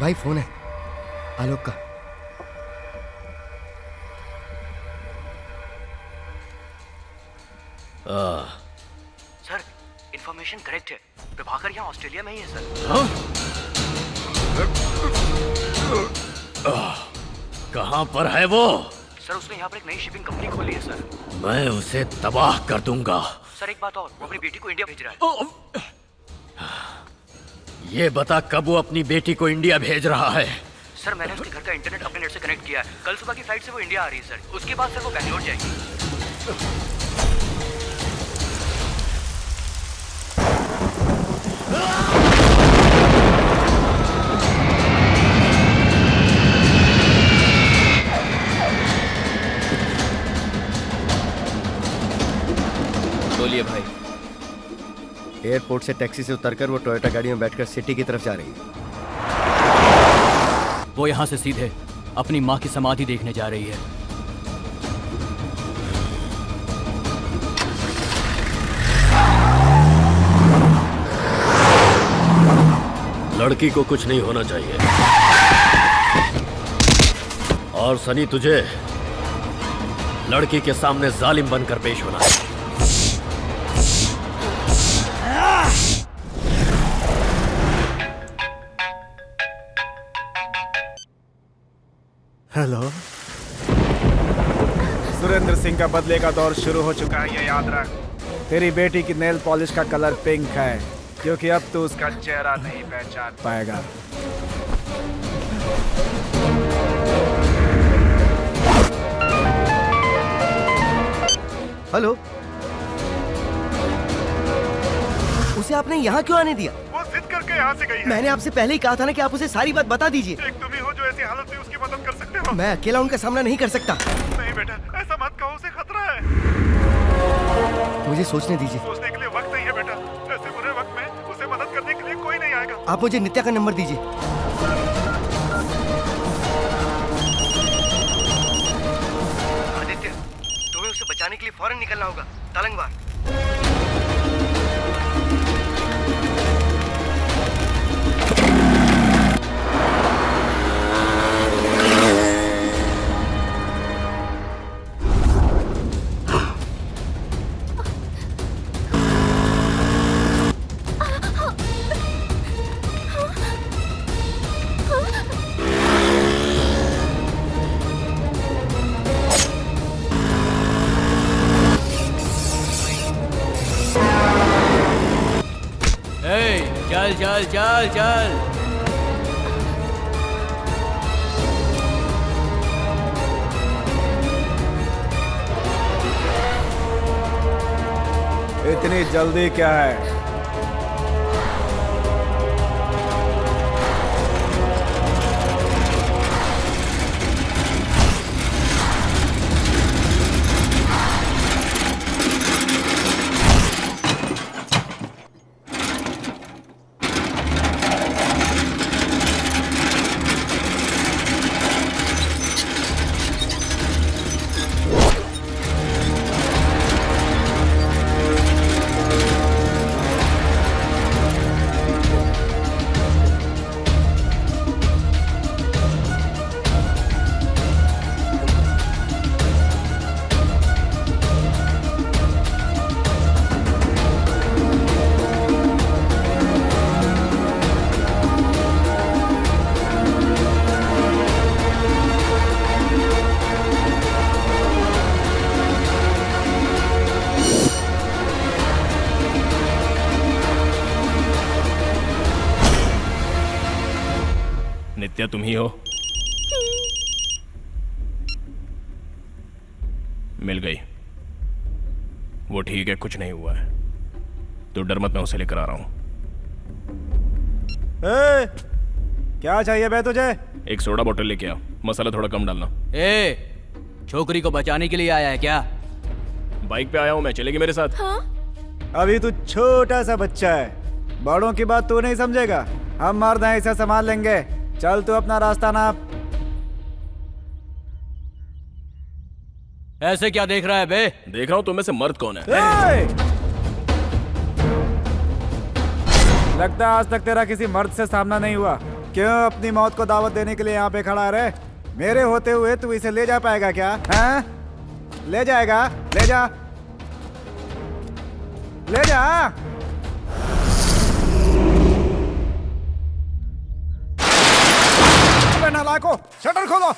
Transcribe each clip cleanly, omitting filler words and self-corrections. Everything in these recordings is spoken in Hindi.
भाई फोन है आलोक का। सर इंफॉर्मेशन करेक्ट है, प्रभाकर यहाँ ऑस्ट्रेलिया में ही है सर। कहाँ पर है वो? सर उसने यहाँ पर एक नई शिपिंग कंपनी खोली है सर। मैं उसे तबाह कर दूंगा। सर एक बात और, वो अपनी बेटी को इंडिया भेज रहा है। ये बता कब वो अपनी बेटी को इंडिया भेज रहा है? सर मैंने उसके घर का इंटरनेट अपने नेट से कनेक्ट किया है। कल सुबह की फ्लाइट से वो इंडिया आ रही है सर। उसके बाद सर वो बैंगलोर जाएगी। बोलिए भाई। एयरपोर्ट से टैक्सी से उतरकर वो टोयोटा गाड़ी में बैठकर सिटी की तरफ जा रही है। वो यहाँ से सीधे अपनी माँ की समाधि देखने जा रही है। लड़की को कुछ नहीं होना चाहिए। और सनी तुझे लड़की के सामने जालिम बनकर पेश होना है। हेलो। सुरेंद्र सिंह का बदले का दौर शुरू हो चुका है, ये याद रख। तेरी बेटी की नेल पॉलिश का कलर पिंक है, क्योंकि अब तू उसका चेहरा नहीं पहचान पाएगा। हेलो, उसे आपने यहाँ क्यों आने दिया? वो जिद करके यहाँ से गई है। मैंने आपसे पहले ही कहा था ना कि आप उसे सारी बात बता दीजिए। एक तुम ही हो जो ऐसी हालत में उसकी मदद कर सकते हो। मैं अकेला उनका सामना नहीं कर सकता। नहीं बेटा, ऐसा मत कहो, उसे खतरा है। मुझे सोचने दीजिए। सोचने के लिए वक्त नहीं है बेटा। ऐसे बुरे वक्त में उसे मदद करने के लिए कोई नहीं आएगा। आप मुझे नित्या का नंबर दीजिए। आदित्य, तुम्हें उसे बचाने के लिए फौरन निकलना होगा। तलंगवार। चल चल चल चल। इतनी जल्दी क्या है? नित्या तुम ही हो? मिल गई। वो ठीक है, कुछ नहीं हुआ है। तो डर मत, मैं उसे लेकर आ रहा हूं। क्या चाहिए बे तुझे? एक सोडा बोतल लेके आओ, मसाला थोड़ा कम डालना। छोकरी को बचाने के लिए आया है क्या? बाइक पे आया हूं मैं, चलेगी मेरे साथ? हाँ? अभी तू छोटा सा बच्चा है, बड़ों की बात तू नहीं समझेगा। हम मर्द हैं, इसे संभाल लेंगे। चल तू अपना रास्ता नाप। ऐसे क्या देख रहा है बे? देख रहा हूं तुम में से मर्द कौन है। लगता है आज तक तेरा किसी मर्द से सामना नहीं हुआ। क्यों अपनी मौत को दावत देने के लिए यहाँ पे खड़ा है रे? मेरे होते हुए तू इसे ले जा पाएगा क्या? हैं? ले जाएगा? ले जा, ले जा। अबे नालायकों, शटर खोलो।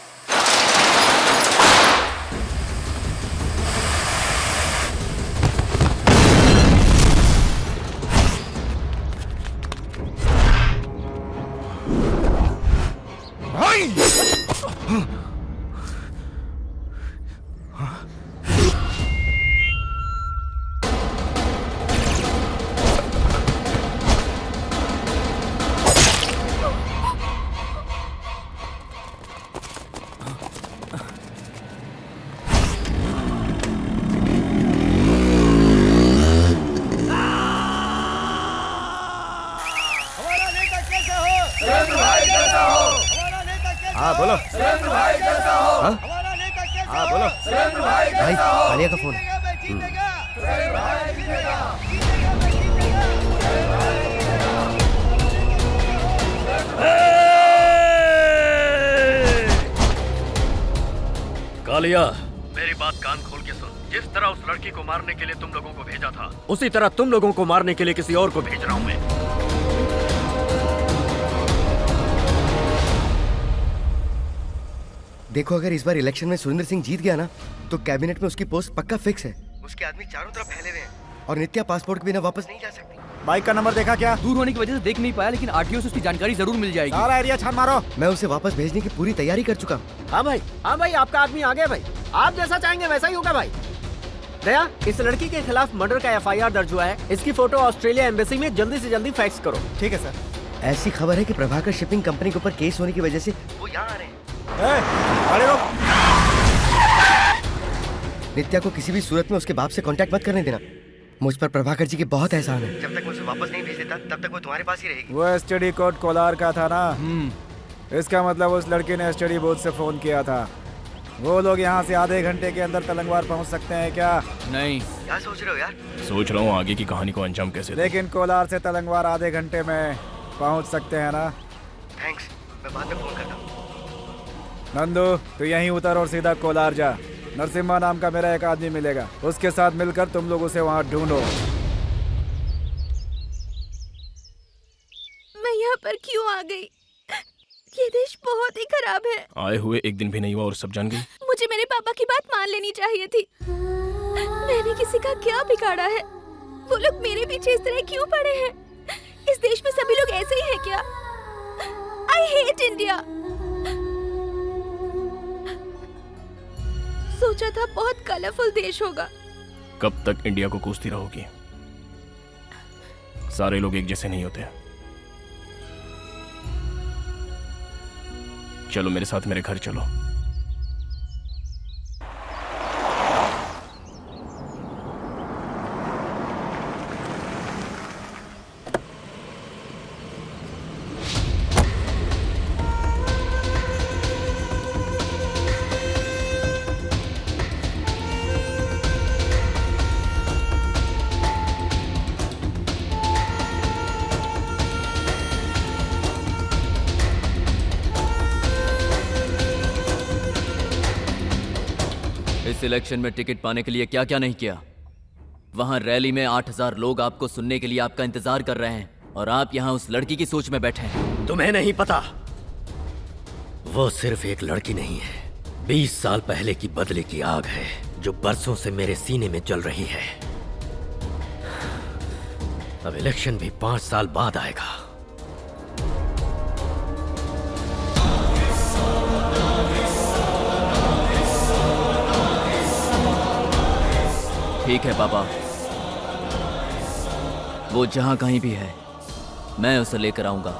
हाँ बोलो। हाँ? हाँ बोलो। भाई कालिया का फोन। कालिया, मेरी बात कान खोल के सुन। जिस तरह उस लड़की को मारने के लिए तुम लोगों को भेजा था, उसी तरह तुम लोगों को मारने के लिए किसी और को भेज रहा हूं मैं। देखो, अगर इस बार इलेक्शन में सुरेंद्र सिंह जीत गया ना, तो कैबिनेट में उसकी पोस्ट पक्का फिक्स है। उसके आदमी चारों तरफ फैले हुए हैं और नित्या पासपोर्ट के बिना वापस नहीं जा सकती। बाइक का नंबर देखा क्या? दूर होने की वजह से देख नहीं पाया, लेकिन आरटीओ से उसकी जानकारी जरूर मिल जाएगी। सारा एरिया छान मारो। मैं उसे वापस भेजने की पूरी तैयारी कर चुका हूँ। हाँ भाई, आपका आदमी आ गया भाई। आप जैसा चाहेंगे वैसा ही होगा भाई। दया, इस लड़की के खिलाफ मर्डर का एफआईआर दर्ज हुआ है। इसकी फोटो ऑस्ट्रेलिया एम्बेसी में जल्दी से जल्दी फैक्स करो। ठीक है सर। ऐसी खबर है कि प्रभाकर शिपिंग कंपनी के ऊपर केस होने की वजह से वो यहाँ आ रहे हैं। गाड़ी रोक। नित्या को किसी भी सूरत में उसके बाप से कांटेक्ट मत करने देना। मुझ पर प्रभाकर जी की बहुत एहसान है। जब तक मैं उसे वापस नहीं भेज देता, तब तक वो तुम्हारे पास ही रहेगी। वो एसटीडी कोड कोलार का था ना? इसका मतलब उस लड़की ने एसटीडी बूथ से फोन किया था। वो लोग यहाँ से आधे घंटे के अंदर तलंगवार पहुँच सकते हैं क्या? नहीं। क्या सोच रहे हो यार? सोच रहा हूँ आगे की कहानी को अंजाम कैसे दूं। लेकिन कोलार से तलंगवार आधे घंटे में पहुँच सकते हैं ना? थैंक्स, मैं बाद में फोन करता हूँ। नंदू, तू यहीं उतर और सीधा कोलार जा। नरसिम्हा नाम का मेरा एक आदमी मिलेगा, उसके साथ मिलकर तुम लोग उसे वहाँ ढूंढो। मैं यहाँ पर क्यों आ गई? ये देश बहुत ही खराब है। आए हुए एक दिन भी नहीं हुआ और सब जान गई। मुझे मेरे पापा की बात मान लेनी चाहिए थी। मैंने किसी का क्या बिगाड़ा है? वो लोग मेरे पीछे इस तरह क्यों पड़े हैं? इस देश में सभी लोग ऐसे ही हैं क्या? I hate India। सोचा था बहुत कलरफुल देश होगा। कब तक इंडिया को कोसती रहोगी? सारे लोग एक जैसे नहीं होते। चलो मेरे साथ, मेरे घर चलो। इस इलेक्शन में टिकट पाने के लिए क्या क्या नहीं किया। वहां रैली में 8000 लोग आपको सुनने के लिए आपका इंतजार कर रहे हैं, और आप यहां उस लड़की की सोच में बैठे हैं। तुम्हें नहीं पता, वो सिर्फ एक लड़की नहीं है, 20 साल पहले की बदले की आग है जो बरसों से मेरे सीने में जल रही है। अब इलेक्शन भी 5 साल बाद आएगा। ठीक है पापा, वो जहां कहीं भी है मैं उसे लेकर आऊंगा।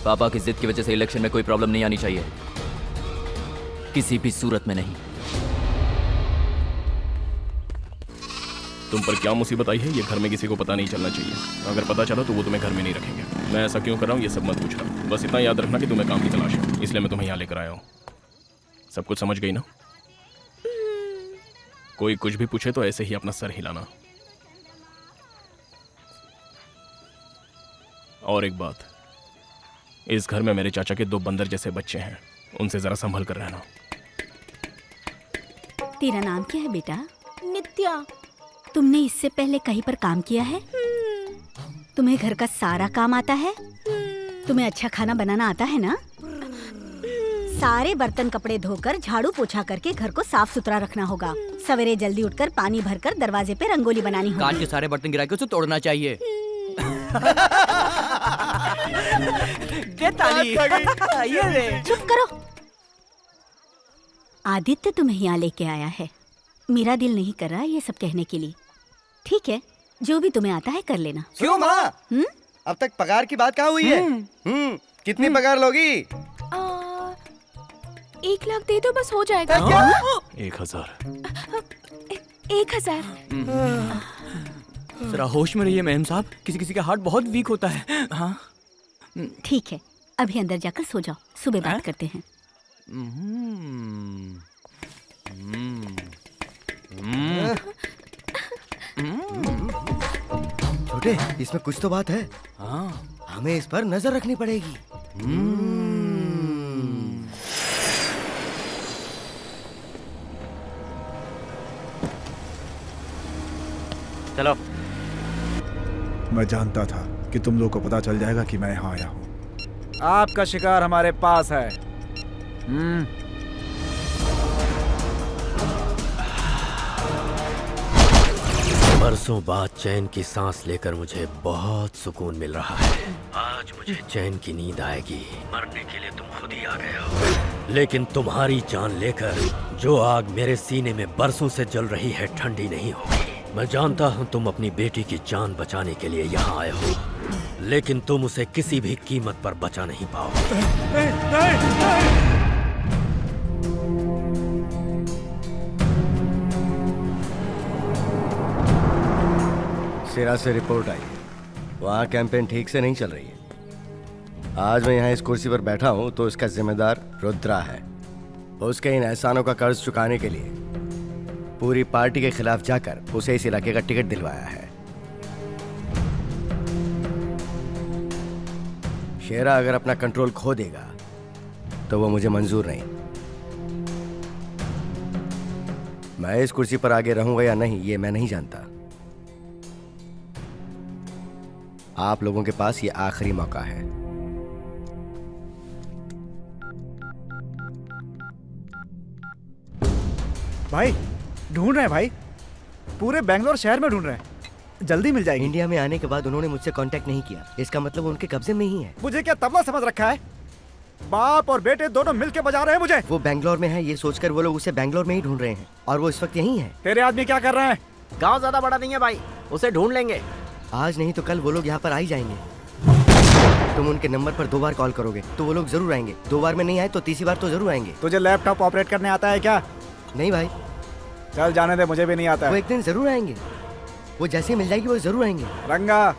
पापा की जिद की वजह से इलेक्शन में कोई प्रॉब्लम नहीं आनी चाहिए, किसी भी सूरत में नहीं। तुम पर क्या मुसीबत आई है ये घर में किसी को पता नहीं चलना चाहिए। अगर पता चला तो वो तुम्हें घर में नहीं रखेंगे। मैं ऐसा क्यों कर रहा हूँ ये सब मत पूछना, बस इतना याद रखना कि तुम्हें काम की तलाश है, इसलिए मैं तुम्हें यहाँ लेकर आया हूँ। सब कुछ समझ गई ना? कोई कुछ भी पूछे तो ऐसे ही अपना सर हिलाना। और एक बात, इस घर में मेरे चाचा के 2 बंदर जैसे बच्चे हैं, उनसे जरा संभल कर रहना। तेरा नाम क्या है बेटा? नित्या। तुमने इससे पहले कहीं पर काम किया है? तुम्हें घर का सारा काम आता है? तुम्हें अच्छा खाना बनाना आता है ना? सारे बर्तन कपड़े धोकर झाड़ू पोछा करके घर को साफ सुथरा रखना होगा। सवेरे जल्दी उठकर पानी भरकर दरवाजे पे रंगोली बनानी होगी। कांच के सारे बर्तन गिरा के उसे तोड़ना चाहिए। दे ताली। ये ले। चुप करो। आदित्य तुम्हें यहाँ लेके आया है। मेरा दिल नहीं कर रहा ये सब कहने के लिए। ठीक है, जो भी तुम्हें आता है कर लेना। क्यों माँ? अब तक पगार की बात कहाँ हुई है? कितनी पगार लोगी? 1 लाख दे दो, बस हो जाएगा। 1000। 1000। जरा होश में रहिए मेम साहब, किसी किसी का हार्ट बहुत वीक होता है। हाँ ठीक है, अभी अंदर जाकर सो जाओ, सुबह बात करते हैं। छोटे, इसमें कुछ तो बात है। हाँ, हमें इस पर नजर रखनी पड़ेगी। चलो। मैं जानता था कि तुम लोग को पता चल जाएगा कि मैं यहाँ आया हूँ। आपका शिकार हमारे पास है। बरसों बाद चैन की सांस लेकर मुझे बहुत सुकून मिल रहा है। आज मुझे चैन की नींद आएगी। मरने के लिए तुम खुद ही आ गए हो, लेकिन तुम्हारी जान लेकर जो आग मेरे सीने में बरसों से जल रही है ठंडी नहीं होगी। मैं जानता हूँ तुम अपनी बेटी की जान बचाने के लिए यहाँ आए हो, लेकिन तुम उसे किसी भी कीमत पर बचा नहीं पाओगे। सिरा से रिपोर्ट आई, वहाँ कैंपेन ठीक से नहीं चल रही है। आज मैं यहाँ इस कुर्सी पर बैठा हूँ तो इसका जिम्मेदार रुद्रा है। उसके इन एहसानों का कर्ज चुकाने के लिए पूरी पार्टी के खिलाफ जाकर उसे इस इलाके का टिकट दिलवाया है। शेरा अगर अपना कंट्रोल खो देगा तो वो मुझे मंजूर नहीं। मैं इस कुर्सी पर आगे रहूंगा या नहीं ये मैं नहीं जानता। आप लोगों के पास ये आखिरी मौका है। भाई ढूंढ रहे हैं भाई, पूरे बैंगलोर शहर में ढूंढ रहे हैं। जल्दी मिल जाएगी। इंडिया में आने के बाद उन्होंने मुझसे कांटेक्ट नहीं किया, इसका मतलब वो उनके कब्जे में ही है। मुझे क्या तबला समझ रखा है? बाप और बेटे दोनों मिलके बजा रहे हैं मुझे। वो बैंगलोर में है ये सोचकर वो लोग उसे बैंगलोर में ही ढूंढ रहे हैं और वो इस वक्त यहीं है। तेरे आदमी क्या कर रहे हैं? गांव ज्यादा बड़ा नहीं है भाई, उसे ढूंढ लेंगे। आज नहीं तो कल वो लोग यहाँ पर आ ही जाएंगे। तुम उनके नंबर पर 2 बार कॉल करोगे तो वो लोग जरूर आएंगे। 2 बार में नहीं आए तो तीसरी बार तो जरूर आएंगे। तुझे लैपटॉप ऑपरेट करने आता है क्या? नहीं भाई। चल जाने दे, मुझे भी नहीं आता वो है। एक दिन जरूर आएंगे, वो जैसे मिल जाएगी वो जरूर आएंगे। रंगा,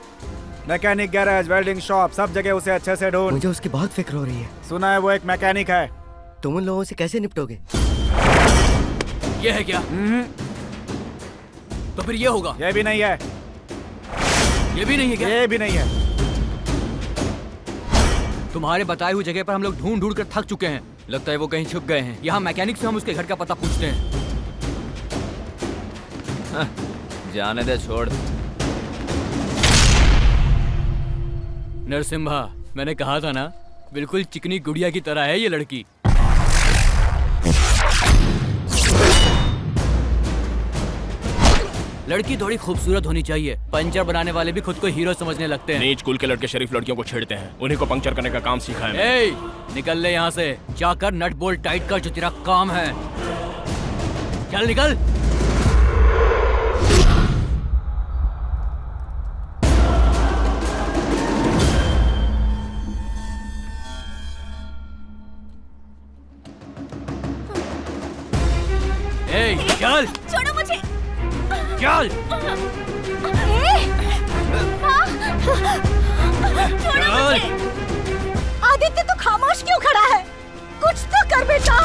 मैकेनिक गैरेज, वेल्डिंग शॉप, सब जगह उसे अच्छे से ढूंढ। मुझे उसकी बहुत फिक्र हो रही है। सुना है वो एक मैकेनिक है। तुम उन लोगों से कैसे निपटोगे? ये है क्या? तो फिर ये होगा। ये भी नहीं है। ये भी नहीं है क्या? ये भी नहीं है। तुम्हारे बताए हुई जगह पर हम लोग ढूंढ ढूंढ कर थक चुके हैं। लगता है वो कहीं छुप गए हैं। यहाँ मैकेनिक से हम उसके घर का पता पूछते हैं। जाने दे, छोड़। नरसिम्हा, मैंने कहा था ना, बिल्कुल चिकनी गुड़िया की तरह है ये लड़की। लड़की थोड़ी खूबसूरत होनी चाहिए। पंचर बनाने वाले भी खुद को हीरो समझने लगते हैं। नीच कुल के लड़के शरीफ लड़कियों को छेड़ते हैं, उन्हीं को पंक्चर करने का काम सीखा है मैंने। ए, निकल ले यहाँ से। जाकर नट बोल्ट टाइट कर, जो तेरा काम है। चल निकल। ए, चल। छोड़ो मुझे। चल। छोड़ो मुझे। आदित्य, तू खामोश क्यों खड़ा है? कुछ तो कर बेटा।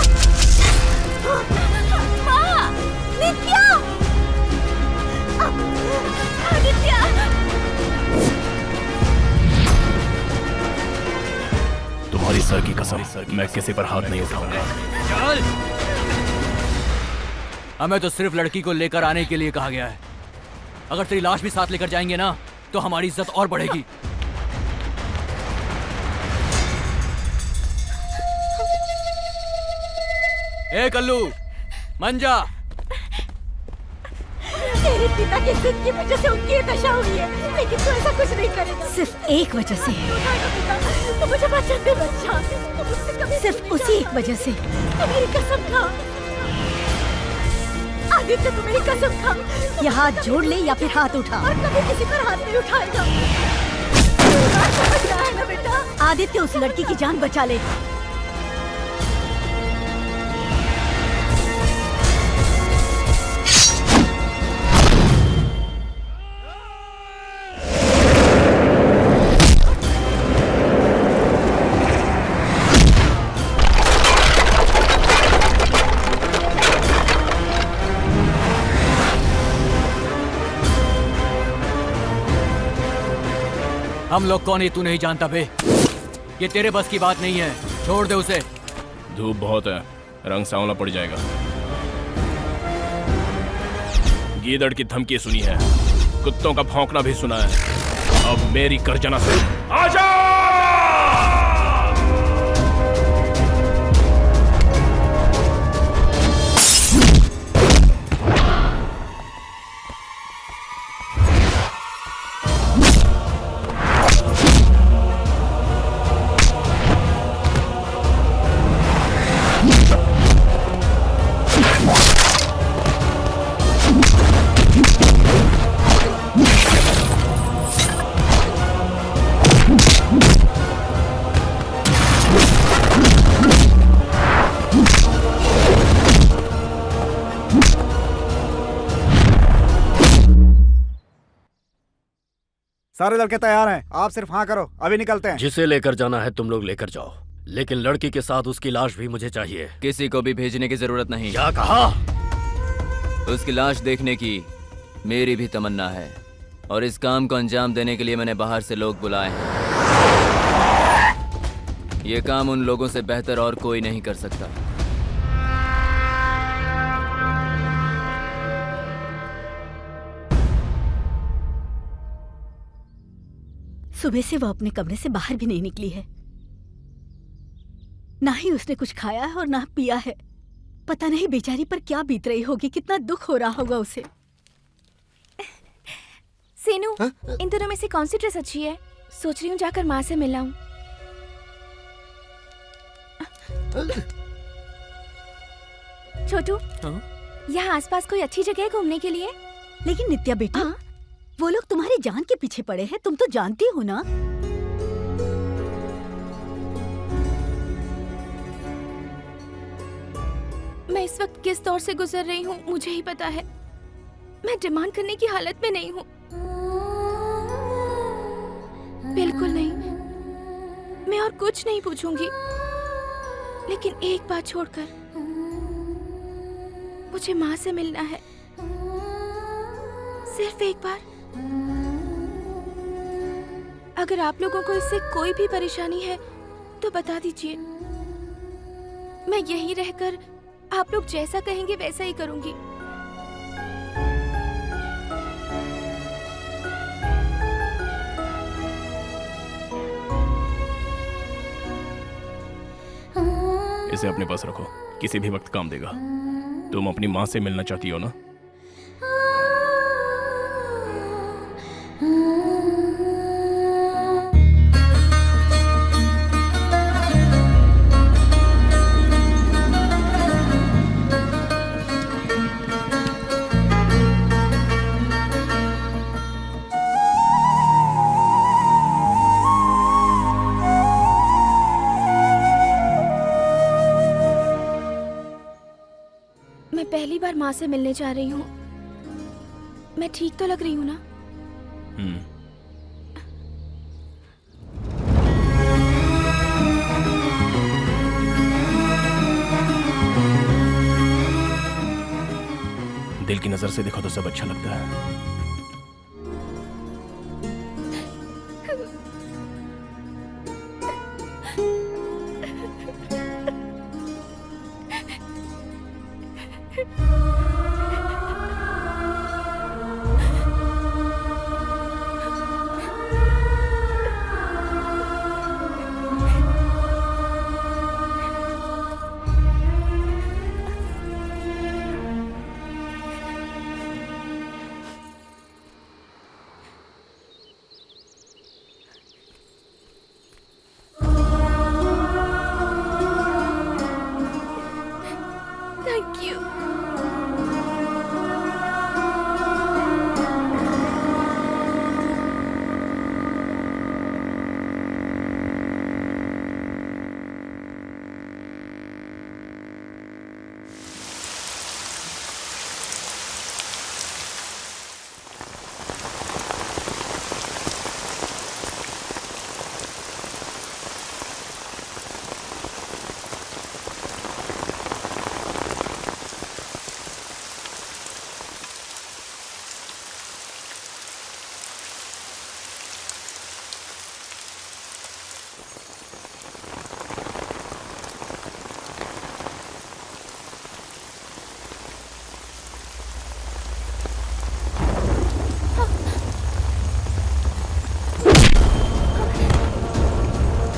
सर की कसम, मैं किसी पर हाथ नहीं उठाऊंगा। चल। हमें तो सिर्फ लड़की को लेकर आने के लिए कहा गया है। अगर तेरी लाश भी साथ लेकर जाएंगे ना तो हमारी इज्जत और बढ़ेगी। ए कल्लू, मंजा। तेरे पिता की जिद की वजह से उनकी ये दशा हुई है, लेकिन तू ऐसा कुछ नहीं करेगा। सिर्फ एक वजह से। तो मुझे बचन दे बच्चा। सिर्फ उसी एक वजह से। तो मेरी कसम खा आदित्य, तू मेरी कसम खा। या हाथ जोड़ ले या फिर हाथ उठा, और कभी किसी पर हाथ नहीं उठाएगा। समझ रहा है ना बेटा? आदित्य, उस लड़की की जान बचा ले। हम लोग कौन है तू नहीं जानता बे। ये तेरे बस की बात नहीं है, छोड़ दे उसे। धूप बहुत है, रंग सांवला पड़ जाएगा। गीदड़ की धमकी सुनी है, कुत्तों का भौंकना भी सुना है। अब मेरी गर्जना से आजा! सारे लड़के तैयार हैं, आप सिर्फ हाँ करो, अभी निकलते हैं। जिसे लेकर जाना है तुम लोग लेकर जाओ, लेकिन लड़की के साथ उसकी लाश भी मुझे चाहिए। किसी को भी भेजने की जरूरत नहीं। क्या कहा? उसकी लाश देखने की मेरी भी तमन्ना है, और इस काम को अंजाम देने के लिए मैंने बाहर से लोग बुलाए हैं। ये काम उन लोगों से बेहतर और कोई नहीं कर सकता। सुबह से वो अपने कमरे से बाहर भी नहीं निकली है। ना ही उसने कुछ खाया है और ना पिया है। पता नहीं बेचारी पर क्या बीत रही होगी, कितना दुख हो रहा होगा उसे। सीनू, इन दोनों में से कौन सी ड्रेस अच्छी है? सोच रही हूँ जाकर माँ से मिल आऊं। छोटू, यहाँ आसपास कोई अच्छी जगह है घूमने के लिए? लेकिन नित्या बेटा, वो लोग तुम्हारी जान के पीछे पड़े हैं, तुम तो जानती हो ना। मैं इस वक्त किस दौर से गुजर रही हूँ मुझे ही पता है। मैं डिमांड करने की हालत में नहीं हूँ, बिल्कुल नहीं। मैं और कुछ नहीं पूछूंगी, लेकिन एक बात छोड़कर, मुझे माँ से मिलना है, सिर्फ एक बार। अगर आप लोगों को इससे कोई भी परेशानी है तो बता दीजिए। मैं यहीं रहकर आप लोग जैसा कहेंगे वैसा ही करूंगी। इसे अपने पास रखो, किसी भी वक्त काम देगा। तुम अपनी माँ से मिलना चाहती हो ना? पहली बार माँ से मिलने जा रही हूँ। मैं ठीक तो लग रही हूँ ना? दिल की नजर से देखो तो सब अच्छा लगता है।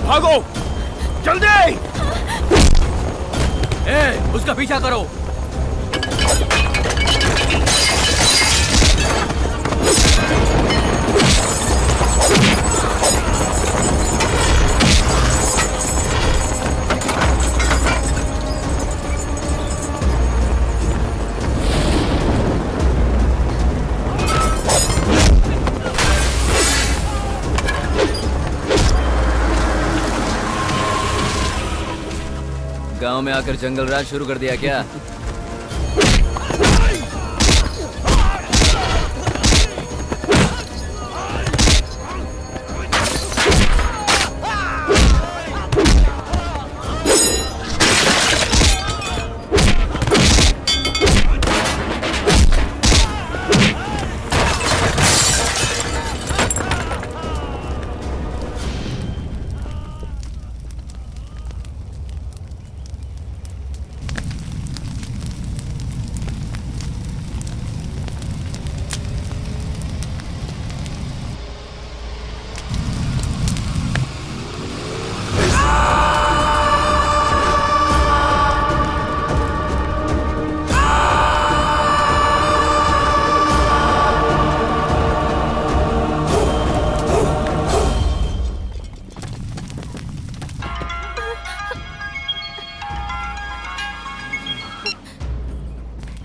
भागो जल्दी। उसका पीछा करो। गांव में आकर जंगल राज शुरू कर दिया क्या?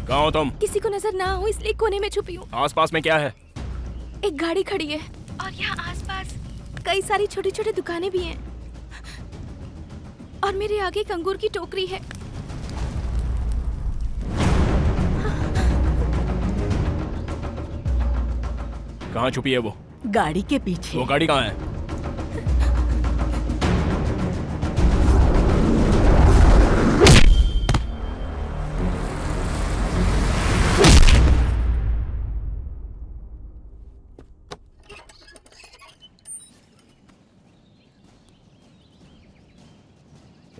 कहाँ हो तुम? किसी को नजर ना हो इसलिए कोने में छुपी हूँ। आसपास में क्या है? एक गाड़ी खड़ी है और यहाँ आसपास कई सारी छोटी छोटी दुकानें भी हैं और मेरे आगे एक अंगूर की टोकरी है। कहाँ छुपी है वो? गाड़ी के पीछे। वो गाड़ी कहाँ है?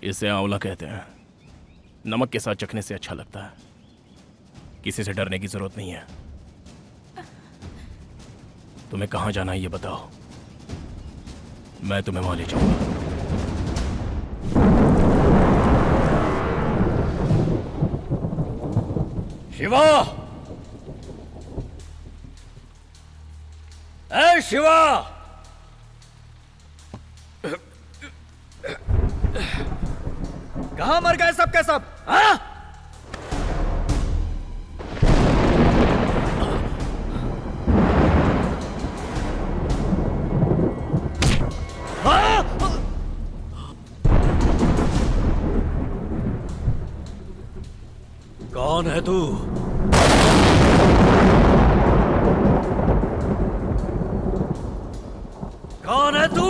इसे आंवला कहते हैं। नमक के साथ चखने से अच्छा लगता है। किसी से डरने की जरूरत नहीं है। तुम्हें कहाँ जाना है ये बताओ, मैं तुम्हें वहां ले जाऊंगा। शिवा! ए शिवा! कहाँ मर गए सब के सब? हाँ? कौन है तू? कौन है तू?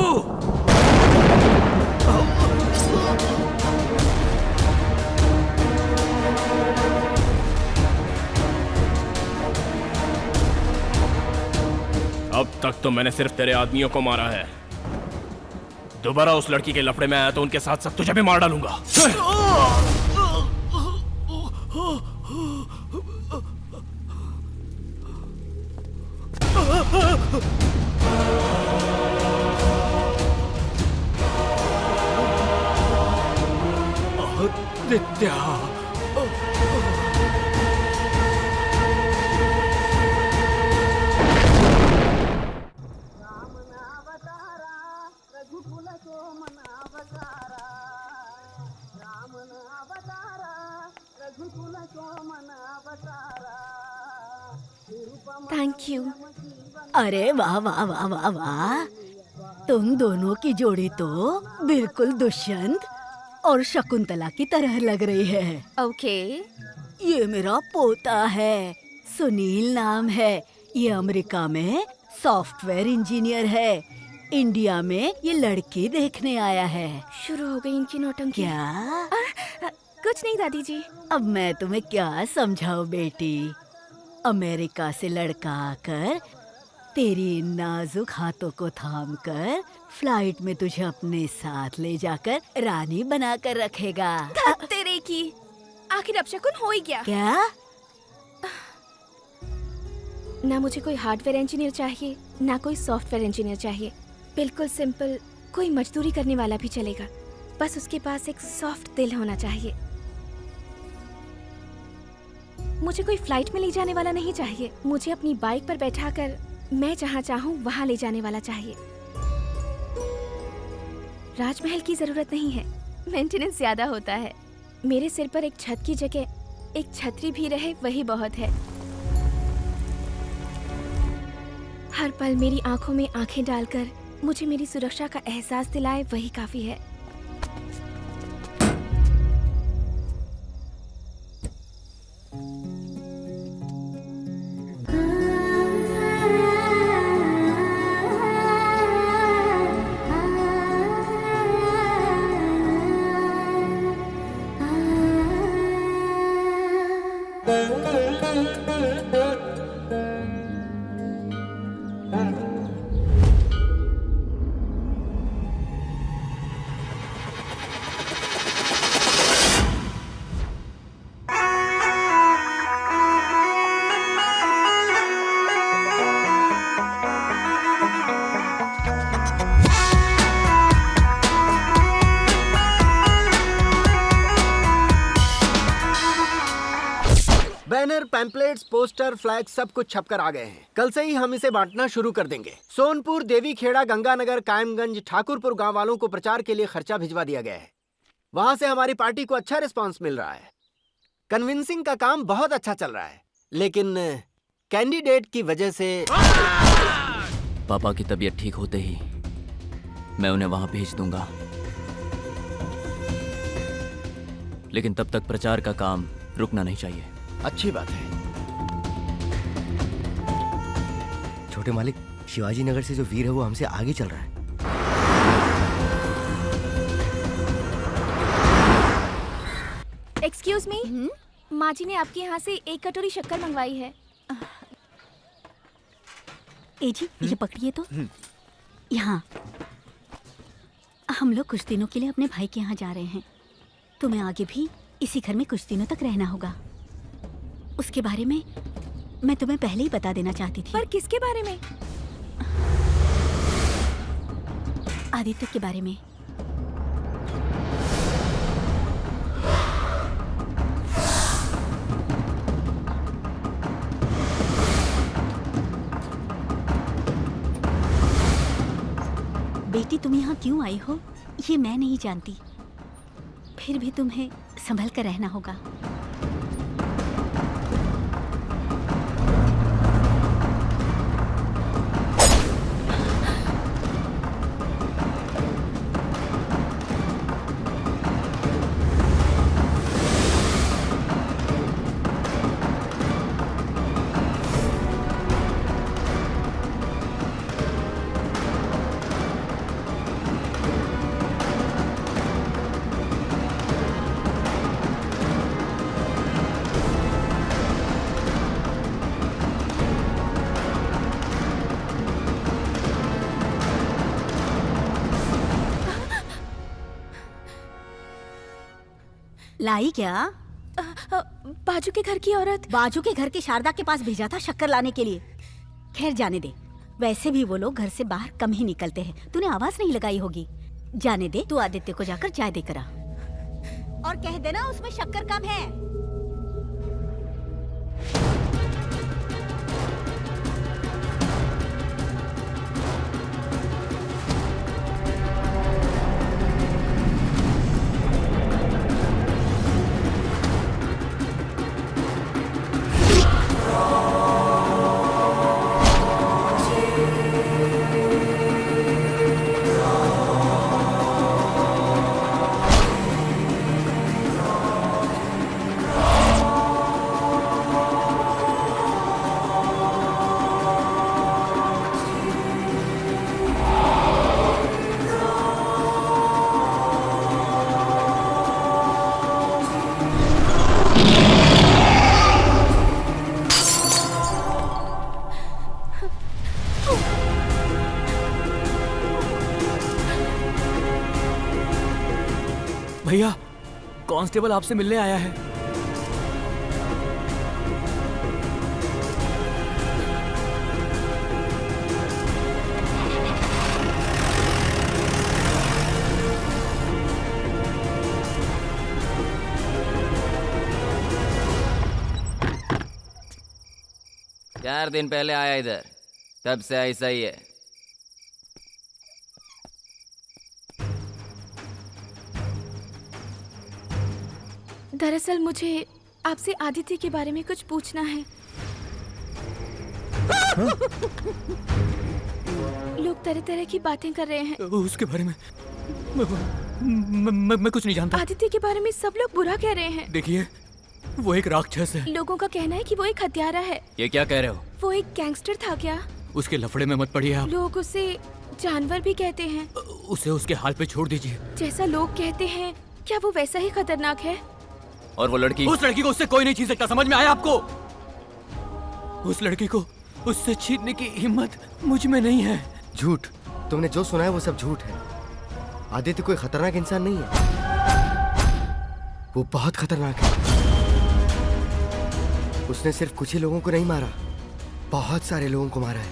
अब तक तो मैंने सिर्फ तेरे आदमियों को मारा है। दोबारा उस लड़की के लफड़े में आया तो उनके साथ साथ तुझे भी मार डालूंगा। आदित्य! Thank you. अरे वाह वाह वाह वाह वाह, तुम दोनों की जोड़ी तो बिल्कुल दुष्यंत और शकुंतला की तरह लग रही है। ओके। ये मेरा पोता है, सुनील नाम है। ये अमेरिका में सॉफ्टवेयर इंजीनियर है। इंडिया में ये लड़की देखने आया है। शुरू हो गई इनकी नौटंकी। क्या? कुछ नहीं दादी जी। अब मैं तुम्हें क्या समझाऊं बेटी। अमेरिका से लड़का आकर तेरी इन नाजुक हाथों को थामकर फ्लाइट में तुझे अपने साथ ले जाकर रानी बनाकर रखेगा। तेरे की आखिर अपशकुन हो ही गया। क्या? ना मुझे कोई हार्डवेयर इंजीनियर चाहिए, ना कोई सॉफ्टवेयर इंजीनियर चाहिए। बिल्कुल सिंपल कोई मजदूरी करने वाला भी चलेगा, बस उसके पास एक सॉफ्ट दिल होना चाहिए। मुझे कोई फ्लाइट में ले जाने वाला नहीं चाहिए, मुझे अपनी बाइक पर बैठाकर मैं जहाँ चाहूँ वहाँ ले जाने वाला चाहिए। राजमहल की जरूरत नहीं है, मेंटेनेंस ज्यादा होता है। मेरे सिर पर एक छत की जगह एक छतरी भी रहे वही बहुत है। हर पल मेरी आंखों में आंखें डालकर मुझे मेरी सुरक्षा का एहसास दिलाए वही काफी है। बैनर, पैम्पलेट्स, पोस्टर, फ्लैग सब कुछ छपकर आ गए हैं। कल से ही हम इसे बांटना शुरू कर देंगे। सोनपुर, देवीखेड़ा, गंगानगर, कायमगंज, ठाकुरपुर गांव वालों को प्रचार के लिए खर्चा भिजवा दिया गया है। वहां से हमारी पार्टी को अच्छा रिस्पांस मिल रहा है। कन्विंसिंग का काम बहुत अच्छा चल रहा है, लेकिन कैंडिडेट की वजह से पापा की तबीयत ठीक होते ही मैं उन्हें वहां भेज दूंगा, लेकिन तब तक प्रचार का काम रुकना नहीं चाहिए। अच्छी बात है। छोटे मालिक, शिवाजी नगर से जो वीर है वो हमसे आगे चल रहा है। एक्सक्यूज मी, माँ जी ने आपके यहाँ से 1 कटोरी शक्कर मंगवाई है। ए जी, ये पकड़िए तो। यहाँ हम लोग कुछ दिनों के लिए अपने भाई के यहाँ जा रहे हैं। तुम्हें आगे भी इसी घर में कुछ दिनों तक रहना होगा। उसके बारे में मैं तुम्हें पहले ही बता देना चाहती थी। पर किसके बारे में? आदित्य के बारे में। बेटी, तुम यहाँ क्यों आई हो ये मैं नहीं जानती, फिर भी तुम्हें संभल कर रहना होगा। लाई क्या? बाजू के घर की औरत। बाजू के घर की शारदा के पास भेजा था शक्कर लाने के लिए। खैर जाने दे, वैसे भी वो लोग घर से बाहर कम ही निकलते हैं। तूने आवाज नहीं लगाई होगी। जाने दे, तू आदित्य को जाकर चाय देकर आ और कह देना उसमें शक्कर कम है। भैया, कांस्टेबल आपसे मिलने आया है। 4 दिन पहले आया इधर, तब से ऐसा ही है। दरअसल मुझे आपसे आदित्य के बारे में कुछ पूछना है। लोग तरह तरह की बातें कर रहे हैं। उसके बारे में मैं कुछ नहीं जानता। आदित्य के बारे में सब लोग बुरा कह रहे हैं। देखिए, वो एक राक्षस है। लोगों का कहना है कि वो एक हत्यारा है। ये क्या कह रहे हो? वो एक गैंगस्टर था क्या? उसके लफड़े में मत पड़िए आप। लोग उसे जानवर भी कहते हैं। उसे उसके हाल पे छोड़ दीजिए। जैसा लोग कहते हैं, क्या वो वैसा ही खतरनाक है? और वो लड़की? उस लड़की को उससे कोई नहीं छीन सकता, समझ में आया आपको? उस लड़की को उससे छीनने की हिम्मत मुझ में नहीं है। झूठ। तुमने जो सुना है वो सब झूठ है। आदित्य कोई खतरनाक इंसान नहीं है, वो बहुत खतरनाक है। उसने सिर्फ कुछ ही लोगों को नहीं मारा, बहुत सारे लोगों को मारा है।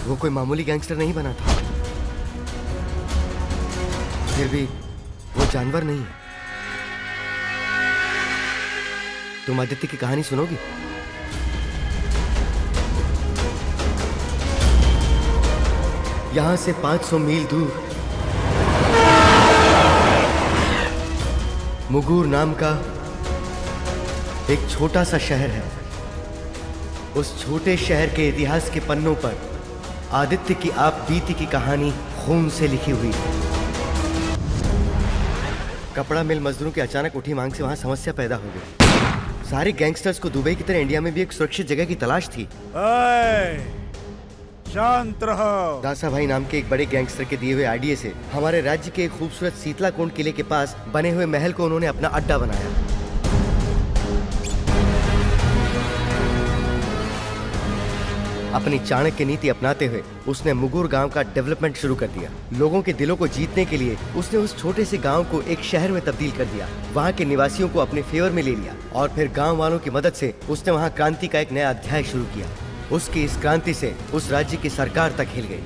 वो कोई मामूली गैंगस्टर नहीं बना था। फिर भी वो जानवर नहीं है। तुम आदित्य की कहानी सुनोगी? यहां से 500 मील दूर मुगूर नाम का एक छोटा सा शहर है। उस छोटे शहर के इतिहास के पन्नों पर आदित्य की आप बीती की कहानी खून से लिखी हुई है। कपड़ा मिल मजदूरों की अचानक उठी मांग से वहां समस्या पैदा हो गई। सारे गैंगस्टर्स को दुबई की तरह इंडिया में भी एक सुरक्षित जगह की तलाश थी। शांत रहो। दासा भाई नाम के एक बड़े गैंगस्टर के दिए हुए आइडिया से हमारे राज्य के एक खूबसूरत शीतला कुंड किले के पास बने हुए महल को उन्होंने अपना अड्डा बनाया। अपनी चाणक्य नीति अपनाते हुए उसने मुगूर गांव का डेवलपमेंट शुरू कर दिया। लोगों के दिलों को जीतने के लिए उसने उस छोटे से गांव को एक शहर में तब्दील कर दिया। वहां के निवासियों को अपने फेवर में ले लिया और फिर गांव वालों की मदद से उसने वहां क्रांति का एक नया अध्याय शुरू किया। उसकी इस क्रांति से उस राज्य की सरकार तक हिल गई।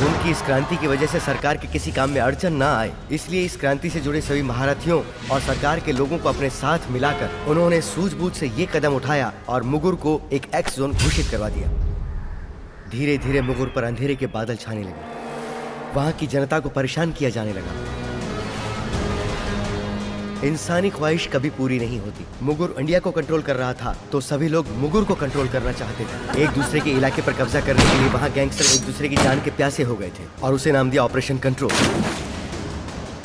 उनकी इस क्रांति की वजह से सरकार के किसी काम में अड़चन ना आए, इसलिए इस क्रांति से जुड़े सभी महारथियों और सरकार के लोगों को अपने साथ मिलाकर उन्होंने सूझबूझ से ये कदम उठाया और मुगुर को एक एक्स जोन घोषित करवा दिया। धीरे धीरे मुगुर पर अंधेरे के बादल छाने लगे। वहां की जनता को परेशान किया जाने लगा। इंसानी ख्वाहिश कभी पूरी नहीं होती। मुगुर इंडिया को कंट्रोल कर रहा था तो सभी लोग मुगुर को कंट्रोल करना चाहते थे। एक दूसरे के इलाके पर कब्जा करने के लिए वहां गैंगस्टर एक दूसरे की जान के प्यासे हो गए थे और उसे नाम दिया ऑपरेशन कंट्रोल।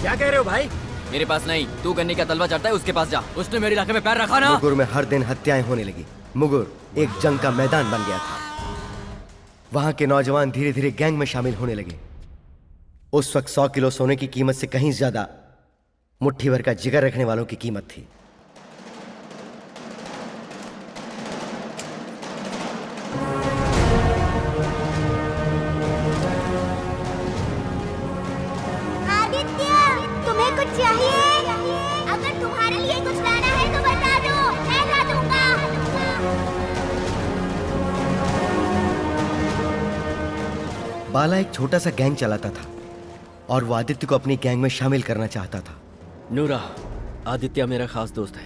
क्या कह रहे हो भाई? मेरे पास नहीं, तू गन्ने का तलवा चढ़ता है उसके पास जा। उसने मेरे इलाके में पैर रखा ना। मुगुर में हर दिन हत्याएं होने लगी। मुगुर एक जंग का मैदान बन गया था। वहां के नौजवान धीरे धीरे गैंग में शामिल होने लगे। उस वक्त 100 किलो सोने की कीमत से कहीं ज्यादा मुट्ठी भर का जिगर रखने वालों की कीमत थी। आदित्य, तुम्हें कुछ चाहिए? अगर तुम्हारे लिए कुछ लाना है तो बता दो, मैं ला दूंगा। बाला एक छोटा सा गैंग चलाता था और वो आदित्य को अपनी गैंग में शामिल करना चाहता था। नूरा, आदित्य मेरा खास दोस्त है।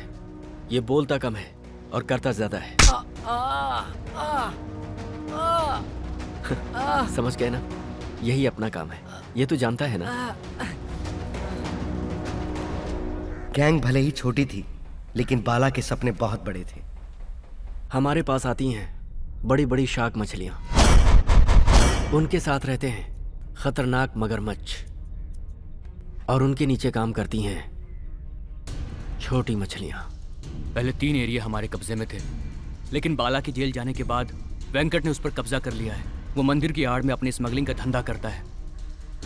ये बोलता कम है और करता ज्यादा है। समझ गए ना? यही अपना काम है। ये तो जानता है ना? गैंग भले ही छोटी थी लेकिन बाला के सपने बहुत बड़े थे। हमारे पास आती हैं बड़ी बड़ी शार्क मछलियां। उनके साथ रहते हैं खतरनाक मगरमच्छ और उनके नीचे काम करती हैं छोटी मछलियां। पहले 3 एरिया हमारे कब्जे में थे, लेकिन बाला की जेल जाने के बाद वेंकट ने उस पर कब्जा कर लिया है। वो मंदिर की आड़ में अपनी स्मगलिंग का धंधा करता है।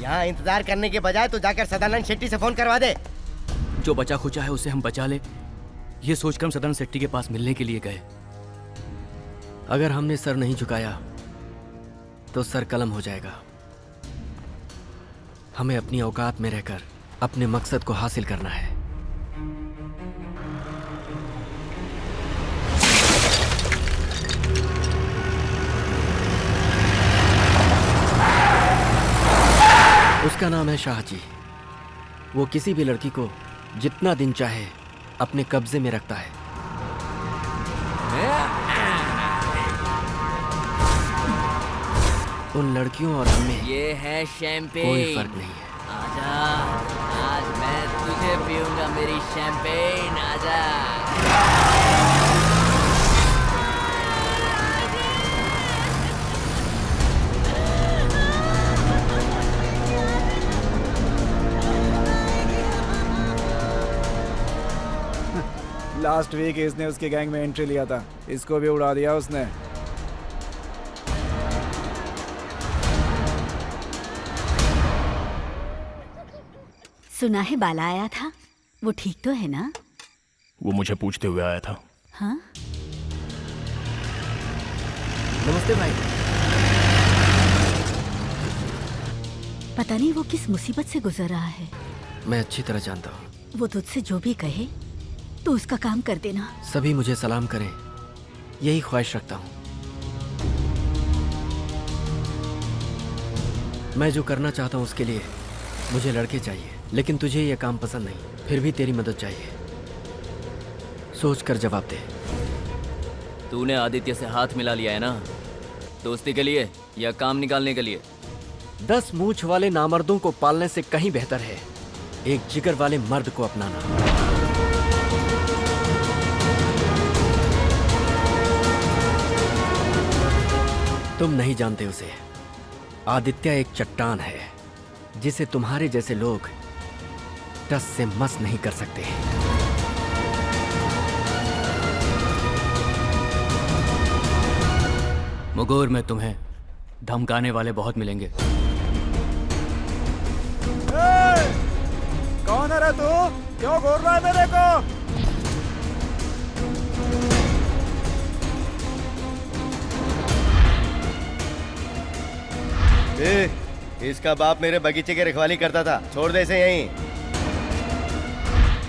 यहाँ इंतजार करने के बजाय तो जाकर सदानंद शेट्टी से फोन करवा दे। जो बचा खुचा है उसे हम बचा ले, ये सोचकर हम सदानंद शेट्टी के पास मिलने के लिए गए। अगर हमने सर नहीं झुकाया तो सर कलम हो जाएगा। हमें अपनी औकात में रहकर अपने मकसद को हासिल करना है। उसका नाम है शाहजी। वो किसी भी लड़की को जितना दिन चाहे अपने कब्जे में रखता है। उन लड़कियों और हमें ये है शैंपेन। कोई फर्क नहीं है। आजा, आज मैं तुझे पीऊंगा मेरी शैंपेन। आजा। लास्ट वीक इसने उसके गैंग में एंट्री लिया था, इसको भी उड़ा दिया उसने। सुना है बाला आया था, वो ठीक तो है ना? वो मुझे पूछते हुए आया था। हाँ? नमस्ते भाई। पता नहीं वो किस मुसीबत से गुजर रहा है। मैं अच्छी तरह जानता हूँ। वो तुझसे जो भी कहे तो उसका काम कर देना। सभी मुझे सलाम करें, यही ख्वाहिश रखता हूँ। मैं जो करना चाहता हूँ उसके लिए मुझे लड़के चाहिए, लेकिन तुझे यह काम पसंद नहीं, फिर भी तेरी मदद चाहिए। सोच कर जवाब दे। तूने आदित्य से हाथ मिला लिया है ना, दोस्ती के लिए या काम निकालने के लिए? 10 मूंछ वाले नामर्दों को पालने से कहीं बेहतर है एक जिगर वाले मर्द को अपनाना। तुम नहीं जानते उसे। आदित्य एक चट्टान है जिसे तुम्हारे जैसे लोग टस से मस नहीं कर सकते। मुगोर में तुम्हें धमकाने वाले बहुत मिलेंगे। कौन है रे तू? क्यों घूर रहा है मेरे को? इसका बाप मेरे बगीचे की रखवाली करता था, छोड़ दे इसे यहीं।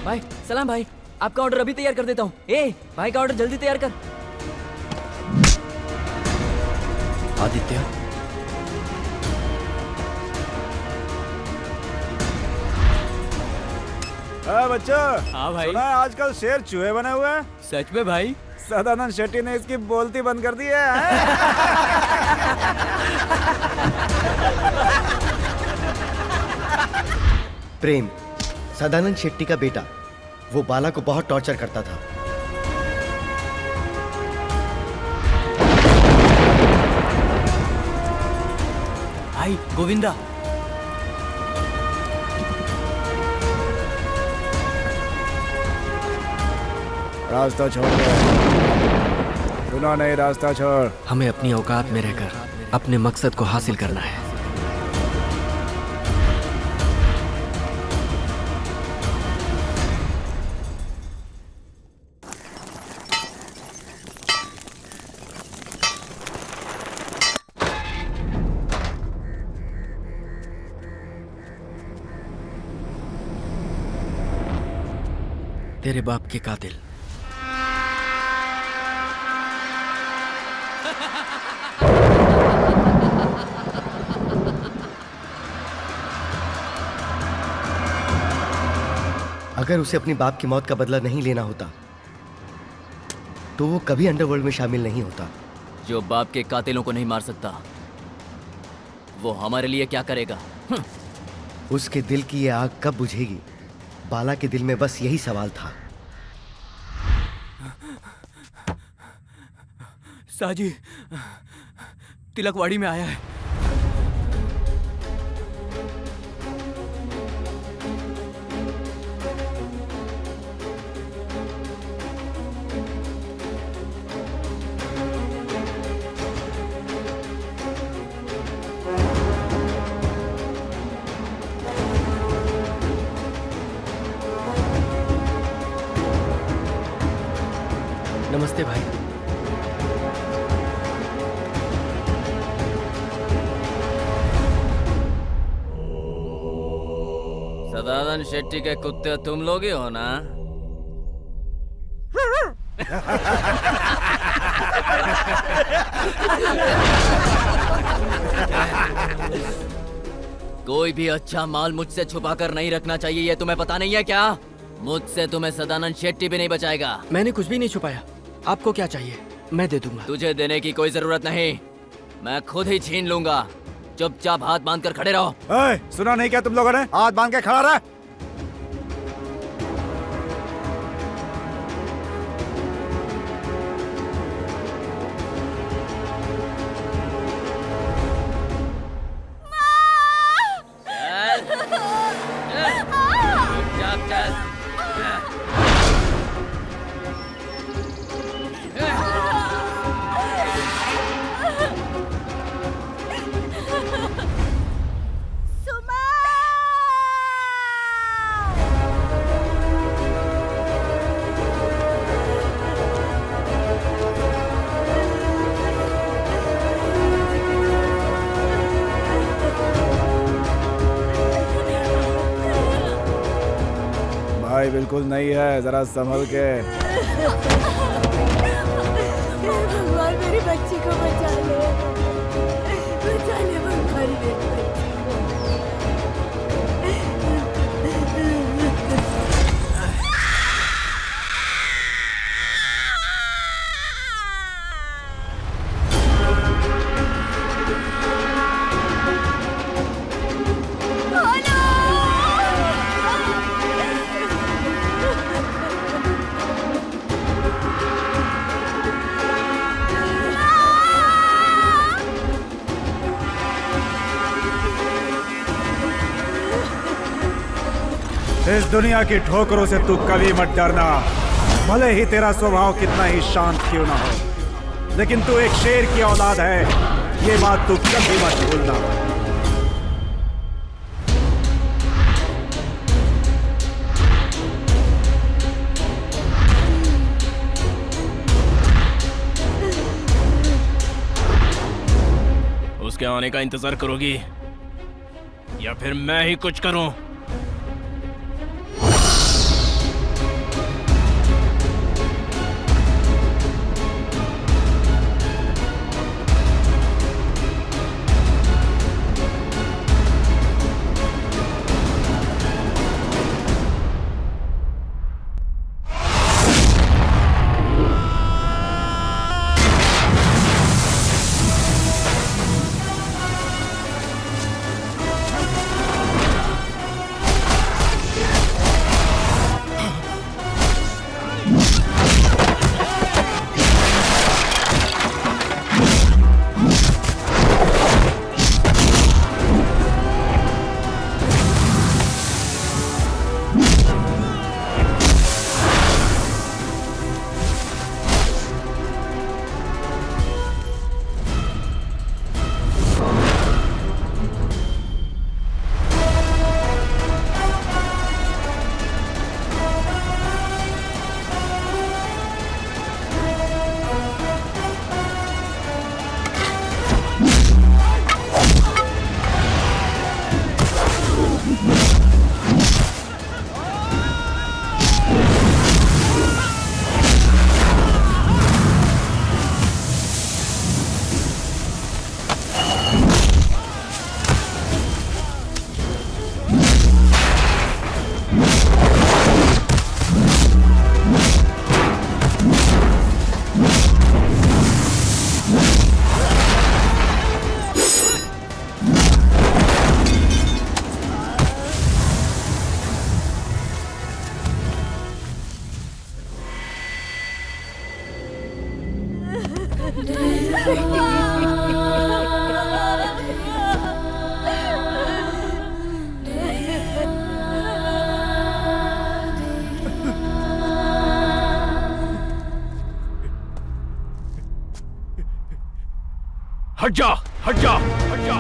भाई सलाम भाई, आपका ऑर्डर अभी तैयार कर देता हूँ। ए भाई का ऑर्डर जल्दी तैयार कर। आदित्य, बच्चा। हाँ भाई। सुना है आजकल शेर चूहे बने हुए हैं? सच में भाई? सदानंद शेट्टी ने इसकी बोलती बंद कर दी है। प्रेम, सदानंद शेट्टी का बेटा, वो बाला को बहुत टॉर्चर करता था। भाई गोविंदा। रास्ता छोड़ दे। सुना नहीं, रास्ता छोड़। हमें अपनी औकात में रहकर अपने मकसद को हासिल करना है। तेरे बाप के कातिल। अगर उसे अपनी बाप की मौत का बदला नहीं लेना होता तो वो कभी अंडरवर्ल्ड में शामिल नहीं होता। जो बाप के कातिलों को नहीं मार सकता वो हमारे लिए क्या करेगा? उसके दिल की ये आग कब बुझेगी? बाला के दिल में बस यही सवाल था। साजी तिलकवाड़ी में आया है। नमस्ते भाई। सदानंद शेट्टी के कुत्ते तुम लोग ही हो ना? कोई भी अच्छा माल मुझसे छुपा कर नहीं रखना चाहिए, ये तुम्हें पता नहीं है क्या? मुझसे तुम्हें सदानंद शेट्टी भी नहीं बचाएगा। मैंने कुछ भी नहीं छुपाया। आपको क्या चाहिए मैं दे दूंगा। तुझे देने की कोई जरूरत नहीं। मैं खुद ही छीन लूंगा। चुपचाप हाथ बांध कर खड़े रहो। सुना नहीं क्या तुम लोगों ने? हाथ बांध के खड़ा रहा। भाई बिल्कुल नहीं है, जरा संभल के। भगवान मेरी बच्ची को बचा ले, बचा ले भगवान मेरी बच्ची इस दुनिया की ठोकरों से तू कभी मत डरना, भले ही तेरा स्वभाव कितना ही शांत क्यों ना हो, लेकिन तू एक शेर की औलाद है, ये बात तू कभी मत भूलना। उसके आने का इंतजार करोगी या फिर मैं ही कुछ करूं? हट जा, हट जा, हट जा।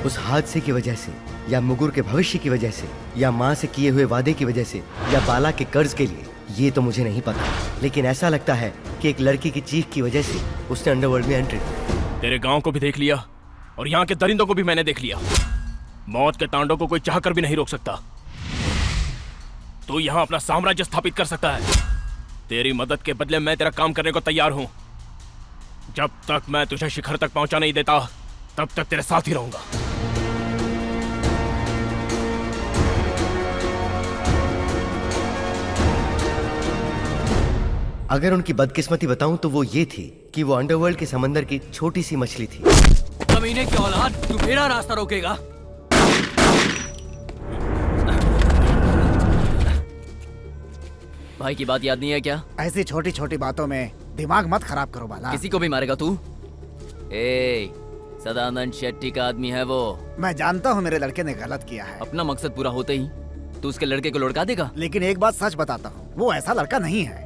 उस हादसे की वजह से या मुगुर के भविष्य की वजह से या माँ से किए हुए वादे की वजह से या बाला के कर्ज के लिए, ये तो मुझे नहीं पता, लेकिन ऐसा लगता है कि एक लड़की की चीख की वजह से उसने अंडरवर्ल्ड में एंट्री की। तेरे गांव को भी देख लिया और यहाँ के दरिंदों को भी मैंने देख लिया। मौत के तांडव को कोई चाहकर भी नहीं रोक सकता। तू यहाँ अपना साम्राज्य स्थापित कर सकता है। तेरी मदद के बदले मैं तेरा काम करने को तैयार हूँ। जब तक मैं तुझे शिखर तक पहुंचा नहीं देता, तब तक तेरे साथ ही रहूंगा। अगर उनकी बदकिस्मती बताऊं तो वो ये थी कि वो अंडरवर्ल्ड के समंदर की छोटी सी मछली थी। कमीने की औलाद, तू मेरा रास्ता रोकेगा? भाई की बात याद नहीं है क्या? ऐसी छोटी छोटी बातों में दिमाग मत खराब करो बाला। किसी को भी मारेगा तू? ए, सदानंद शेट्टी का आदमी है वो। मैं जानता हूँ मेरे लड़के ने गलत किया है, अपना मकसद पूरा होते ही तू उसके लड़के को लुढ़का देगा। लेकिन एक बात सच बताता हूँ, वो ऐसा लड़का नहीं है।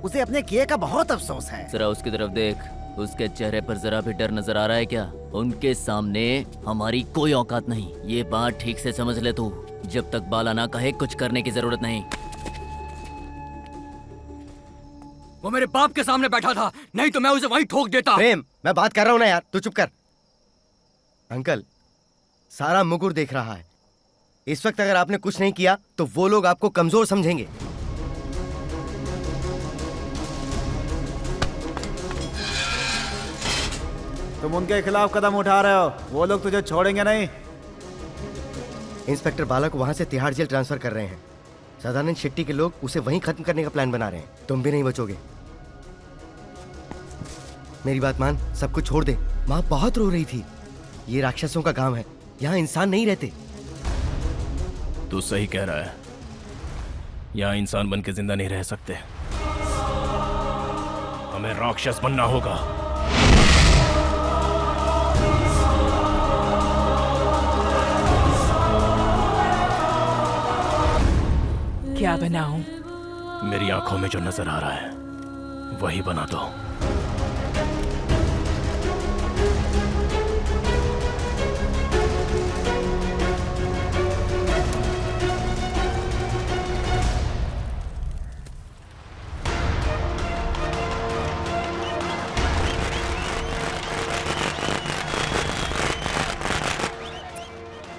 उसे अपने किए का बहुत अफसोस है। जरा उसकी तरफ देख, उसके चेहरे पर जरा भी डर नजर आ रहा है क्या? उनके सामने हमारी कोई औकात नहीं, ये बात ठीक से समझ ले तू। जब तक बाला ना कहे कुछ करने की जरूरत नहीं। वो मेरे बाप के सामने बैठा था, नहीं तो मैं उसे वहीं ठोक देता। प्रेम, मैं बात कर रहा हूं ना यार, तू चुप कर। अंकल, सारा मुकुर देख रहा है। इस वक्त अगर आपने कुछ नहीं किया तो वो लोग आपको कमजोर समझेंगे। तुम उनके खिलाफ कदम उठा रहे हो, वो लोग तुझे छोड़ेंगे नहीं। इंस्पेक्टर बाला को वहां से तिहाड़ जेल ट्रांसफर कर रहे हैं। सदानंद शेट्टी के लोग उसे वहीं खत्म करने का प्लान बना रहे हैं। तुम भी नहीं बचोगे। मेरी बात मान, सब कुछ छोड़ दे। माँ बहुत रो रही थी। ये राक्षसों का काम है, यहाँ इंसान नहीं रहते। तू सही कह रहा है, यहाँ इंसान बन के जिंदा नहीं रह सकते, हमें राक्षस बनना होगा। क्या बनाऊं? मेरी आंखों में जो नजर आ रहा है वही बना दो।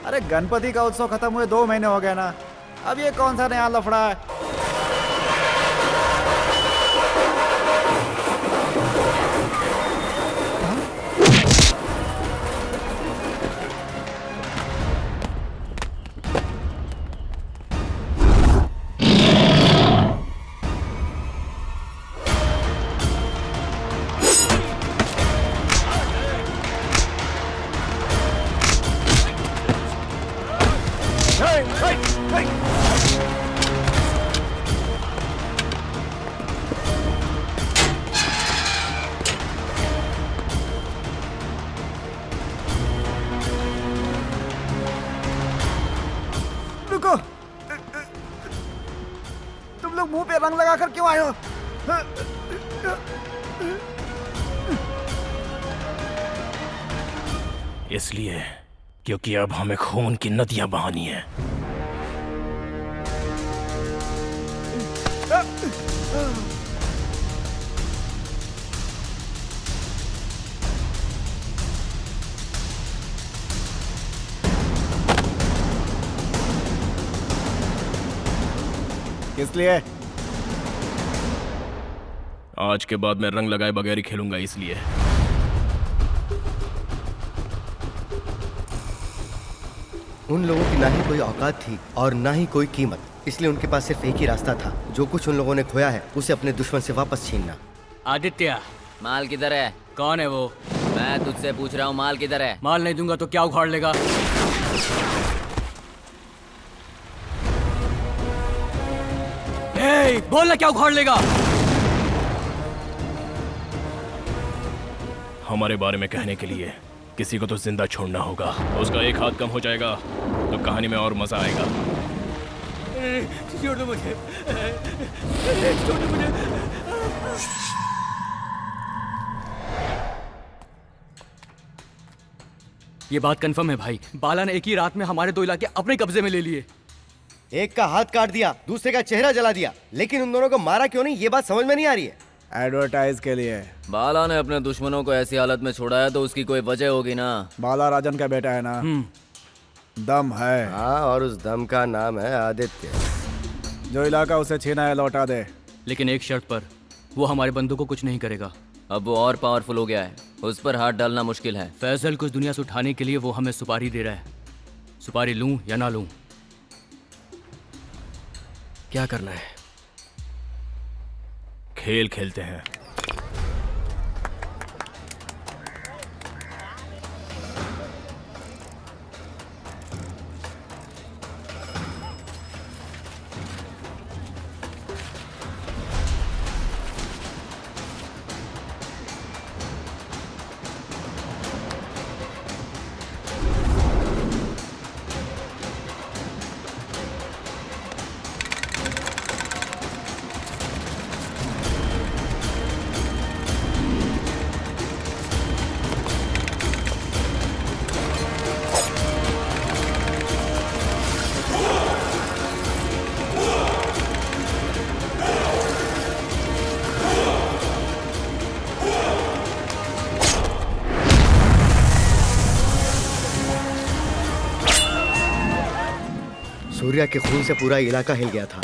अरे गणपति का उत्सव खत्म हुए 2 महीने हो गए ना, अब ये कौन सा नया लफड़ा है? रुको, तुम लोग मुंह पे रंग लगाकर क्यों आए हो? इसलिए क्योंकि अब हमें खून की नदियां बहानी है। किस लिए? आज के बाद मैं रंग लगाए बगैर ही खेलूंगा, इसलिए। उन लोगों की ना ही कोई औकात थी और ना ही कोई कीमत, इसलिए उनके पास सिर्फ एक ही रास्ता था। जो कुछ उन लोगों ने खोया है उसे अपने दुश्मन से वापस छीनना। आदित्य, माल किधर है? कौन है वो? मैं तुझसे पूछ रहा हूँ, माल किधर है? माल नहीं दूंगा तो क्या उखाड़ लेगा? बोलना, क्या उखाड़ लेगा? हमारे बारे में कहने के लिए किसी को तो जिंदा छोड़ना होगा। उसका एक हाथ कम हो जाएगा तो कहानी में और मजा आएगा। छोड़ दो मुझे, छोड़ दो मुझे। ये बात कंफर्म है भाई, बाला ने एक ही रात में हमारे 2 इलाके अपने कब्जे में ले लिए। एक का हाथ काट दिया, दूसरे का चेहरा जला दिया, लेकिन उन दोनों को मारा क्यों नहीं, ये बात समझ में नहीं आ रही है। एडवर्टाइज के लिए। बाला ने अपने दुश्मनों को ऐसी हालत में छोड़ा है तो उसकी कोई वजह होगी ना। बाला राजन का बेटा है ना, दम है। हाँ, और उस दम का नाम है आदित्य। जो इलाका उसे छीना है लौटा दे, लेकिन एक शर्त पर, वो हमारे बंदों को कुछ नहीं करेगा। अब वो और पावरफुल हो गया है, उस पर हाथ डालना मुश्किल है। फैजल को इस दुनिया से उठाने के लिए वो हमें सुपारी दे रहा है। सुपारी लूं या ना लूं? क्या करना है? खेल खेलते हैं। सूर्या के खून से पूरा इलाका हिल गया था।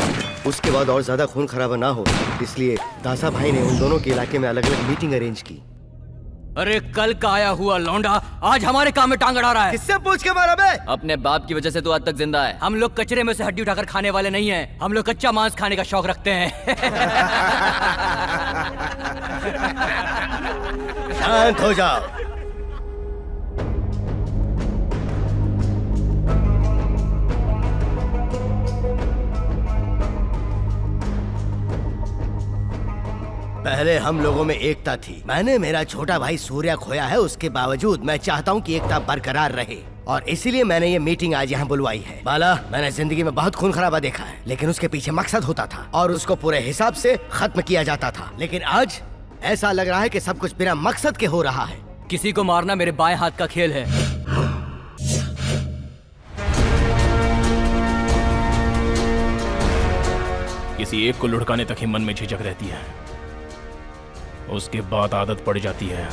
उसके बाद और ज्यादा खून खराबा ना हो, इसलिए दासा भाई ने उन दोनों के इलाके में अलग अलग मीटिंग अरेंज की। अरे कल का आया हुआ लौंडा आज हमारे काम में टांग अड़ा रहा है। किससे पूछ के मारा बे? अपने बाप की वजह से तू आज तक जिंदा है। हम लोग कचरे में से हड्डी उठाकर खाने वाले नहीं हैं। हम लोग कच्चा मांस खाने का शौक रखते हैं। शांत हो जाओ। पहले हम लोगों में एकता थी। मैंने मेरा छोटा भाई सूर्या खोया है, उसके बावजूद मैं चाहता हूँ कि एकता बरकरार रहे और इसीलिए मैंने ये मीटिंग आज यहाँ बुलवाई है। बाला, मैंने जिंदगी में बहुत खून खराबा देखा है, लेकिन उसके पीछे मकसद होता था और उसको पूरे हिसाब से खत्म किया जाता था। लेकिन आज ऐसा लग रहा है कि सब कुछ बिना मकसद के हो रहा है। किसी को मारना मेरे बाएं हाथ का खेल है। किसी एक को लुढ़काने तक ही मन में झिझक रहती है, उसके बाद आदत पड़ जाती है।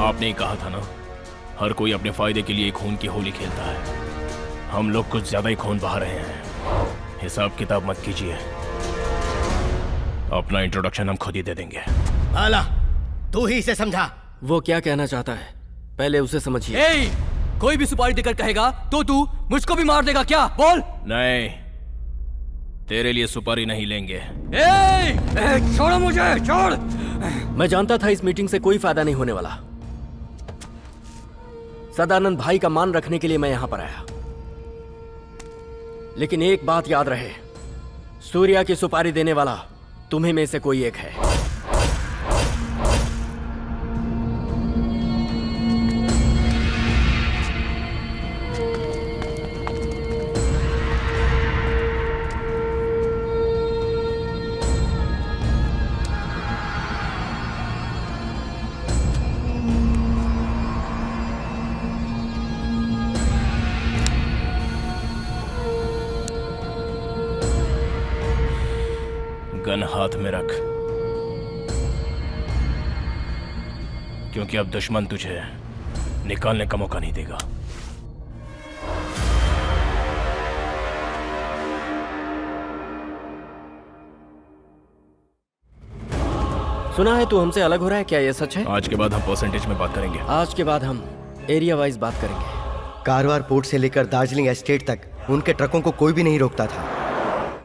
आपने ही कहा था ना, हर कोई अपने फायदे के लिए खून की होली खेलता है। हम लोग कुछ ज्यादा ही खून बहा रहे हैं। हिसाब किताब मत कीजिए, अपना इंट्रोडक्शन हम खुद ही दे देंगे। बाला, तू ही इसे समझा। वो क्या कहना चाहता है, पहले उसे समझिए। कोई भी सुपारी देकर कहेगा तो तू मुझको भी मार देगा क्या? बोल। नहीं, तेरे लिए सुपारी नहीं लेंगे। छोड़ो मुझे, छोड़। मैं जानता था इस मीटिंग से कोई फायदा नहीं होने वाला। सदानंद भाई का मान रखने के लिए मैं यहां पर आया, लेकिन एक बात याद रहे, सूर्या की सुपारी देने वाला तुम्हें में से कोई एक है। गन हाथ में रख, क्योंकि अब दुश्मन तुझे निकालने का मौका नहीं देगा। सुना है तू हमसे अलग हो रहा है, क्या ये सच है? आज के बाद हम परसेंटेज में बात करेंगे। आज के बाद हम एरिया वाइज बात करेंगे। कारवार पोर्ट से लेकर दार्जिलिंग एस्टेट तक उनके ट्रकों को कोई भी नहीं रोकता था।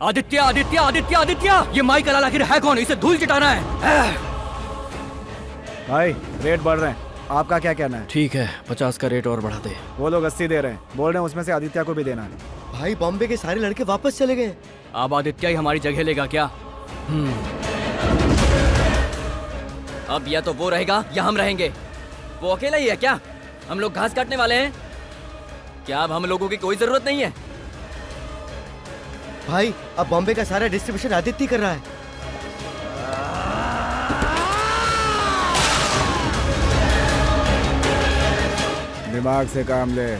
आदित्य, आदित्य, आदित्य, आदित्य, ये माइकल आखिर है कौन? इसे धूल चटाना है। भाई रेट बढ़ रहे हैं, आपका क्या कहना है? ठीक है, 50 का रेट और बढ़ा दे। वो लोग 80 दे रहे हैं, बोल रहे हैं उसमें से आदित्य को भी देना है। भाई बॉम्बे के सारे लड़के वापस चले गए। अब आदित्य ही हमारी जगह लेगा क्या? अब या तो वो रहेगा या हम रहेंगे। वो अकेला ही है क्या? हम लोग घास काटने वाले हैं क्या? अब हम लोगों की कोई जरूरत नहीं है। भाई अब बॉम्बे का सारा डिस्ट्रीब्यूशन आदित्य कर रहा है। दिमाग से काम ले,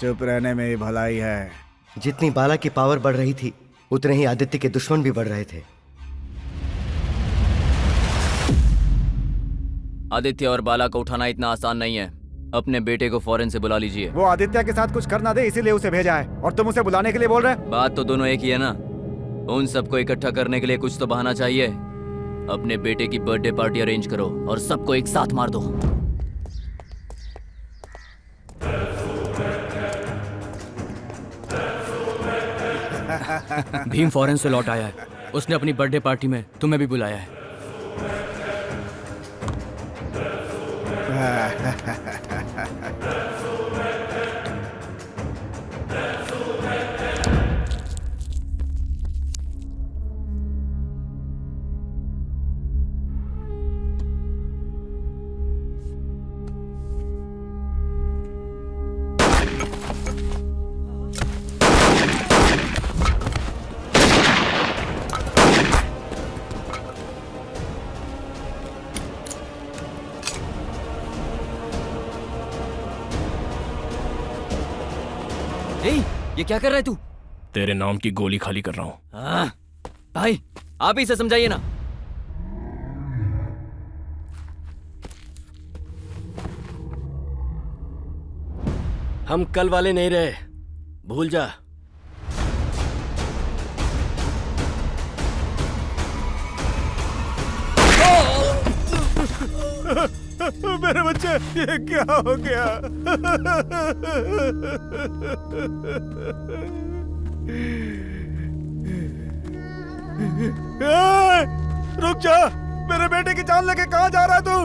चुप रहने में ही भलाई है। जितनी बाला की पावर बढ़ रही थी, उतने ही आदित्य के दुश्मन भी बढ़ रहे थे। आदित्य और बाला को उठाना इतना आसान नहीं है। अपने बेटे को फौरन से बुला लीजिए। वो आदित्य के साथ कुछ करना दे, इसीलिए उसे भेजा है, और तुम उसे बुलाने के लिए बोल रहे? बात तो दोनों एक ही है ना। उन सबको इकट्ठा करने के लिए कुछ तो बहाना चाहिए। अपने बेटे की बर्थडे पार्टी अरेंज करो और सबको एक साथ मार दो। भीम फॉरेन से लौट आया है। उसने अपनी बर्थडे पार्टी में तुम्हें भी बुलाया है। ये क्या कर रहा है तू? तेरे नाम की गोली खाली कर रहा हूँ। भाई आप ही इसे समझाइए ना। हम कल वाले नहीं रहे, भूल जा। मेरे बच्चे, ये क्या हो गया? रुक जा, मेरे बेटे की जान लेके कहाँ जा रहा है तू?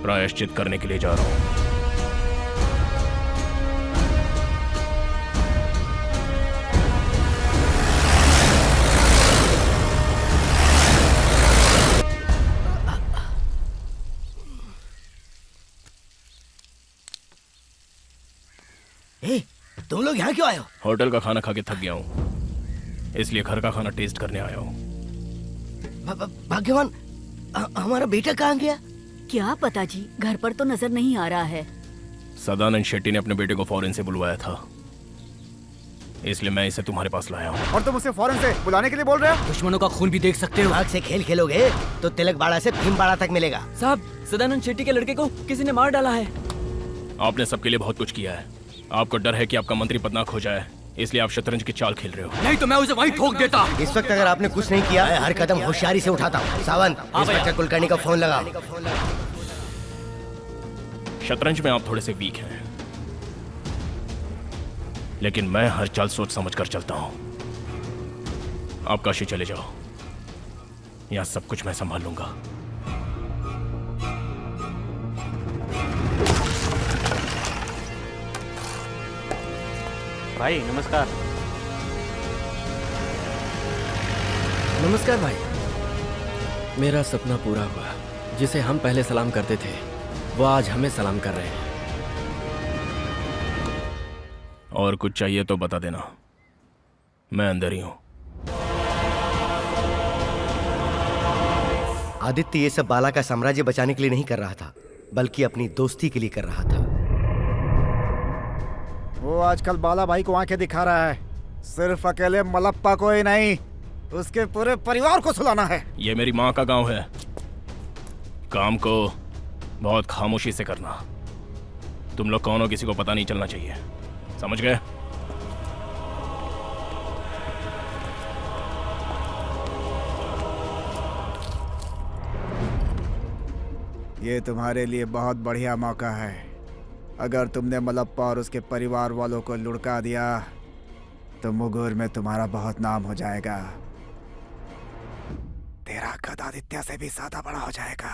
प्रायश्चित करने के लिए जा रहा हूँ। तुम लोग यहाँ क्यों आए हो? होटल का खाना खा के थक गया हूँ, इसलिए घर का खाना टेस्ट करने आया हूँ। भाग्यवान, हमारा बेटा कहाँ गया? क्या पता जी, घर पर तो नजर नहीं आ रहा है। सदानंद शेट्टी ने अपने बेटे को फॉरेन से बुलवाया था, इसलिए मैं इसे तुम्हारे पास लाया हूँ। और तुम उसे फॉरेन से बुलाने के लिए बोल रहे हो? दुश्मनों का खून भी देख सकते हो। आग से खेल खेलोगे तो तिलक बाड़ा से भीम बाड़ा तक मिलेगा। साहब, सदानंद शेट्टी के लड़के को किसी ने मार डाला है। आपने सबके लिए बहुत कुछ किया है। आपको डर है कि आपका मंत्री पद ना खो जाए, इसलिए आप शतरंज की चाल खेल रहे हो। नहीं तो मैं उसे वहीं ठोक देता। इस वक्त अगर आपने कुछ नहीं किया, मैं हर कदम होशियारी से उठाता हूँ। सावंत, इंस्पेक्टर कुलकर्णी का फोन लगा। शतरंज में आप थोड़े से वीक हैं, लेकिन मैं हर चाल सोच समझ कर चलता हूँ। आप काशी चले जाओ, यहाँ सब कुछ मैं संभाल लूंगा। भाई नमस्कार। नमस्कार भाई। मेरा सपना पूरा हुआ। जिसे हम पहले सलाम करते थे, वो आज हमें सलाम कर रहे हैं। और कुछ चाहिए तो बता देना, मैं अंदर ही हूं। आदित्य ये सब बाला का साम्राज्य बचाने के लिए नहीं कर रहा था, बल्कि अपनी दोस्ती के लिए कर रहा था। वो आजकल बाला भाई को आंखें दिखा रहा है। सिर्फ अकेले मलप्पा को ही नहीं, उसके पूरे परिवार को सुलाना है। ये मेरी माँ का गांव है। काम को बहुत खामोशी से करना। तुम लोग कौन हो किसी को पता नहीं चलना चाहिए, समझ गए? ये तुम्हारे लिए बहुत बढ़िया मौका है। अगर तुमने मलप्पा और उसके परिवार वालों को लुढ़का दिया तो मुगुर में तुम्हारा बहुत नाम हो जाएगा। तेरा कद आदित्य से भी ज्यादा बड़ा हो जाएगा।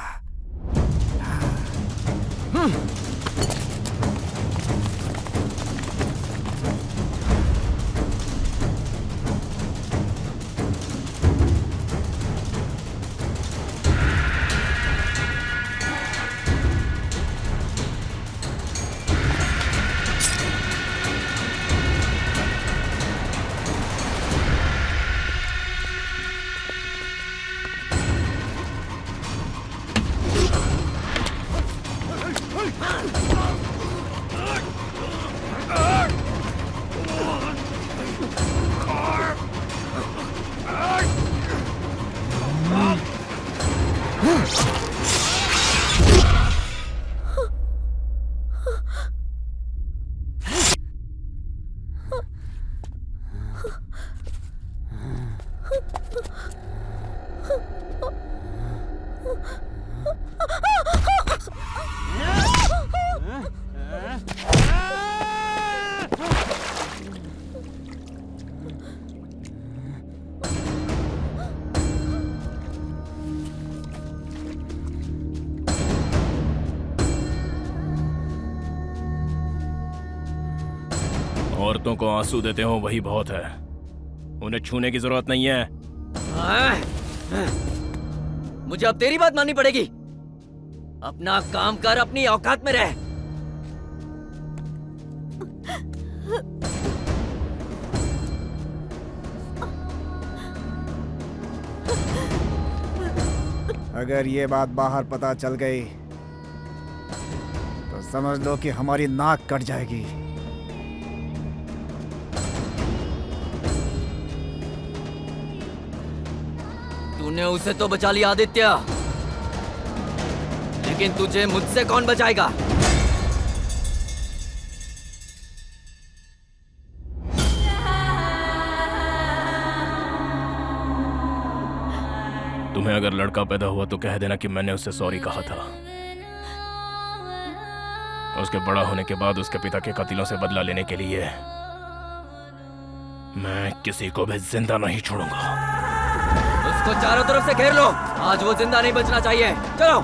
औरतों को आंसू देते हो वही बहुत है, उन्हें छूने की जरूरत नहीं है। मुझे अब तेरी बात माननी पड़ेगी। अपना काम कर, अपनी औकात में रह। अगर ये बात बाहर पता चल गई तो समझ लो कि हमारी नाक कट जाएगी। तूने उसे तो बचा लिया आदित्य, लेकिन तुझे मुझसे कौन बचाएगा? तुम्हें अगर लड़का पैदा हुआ तो कह देना कि मैंने उससे सॉरी कहा था। उसके बड़ा होने के बाद उसके पिता के कत्लों से बदला लेने के लिए मैं किसी को भी जिंदा नहीं छोड़ूंगा। उसको चारों तरफ से घेर लो। आज वो जिंदा नहीं बचना चाहिए। चलो।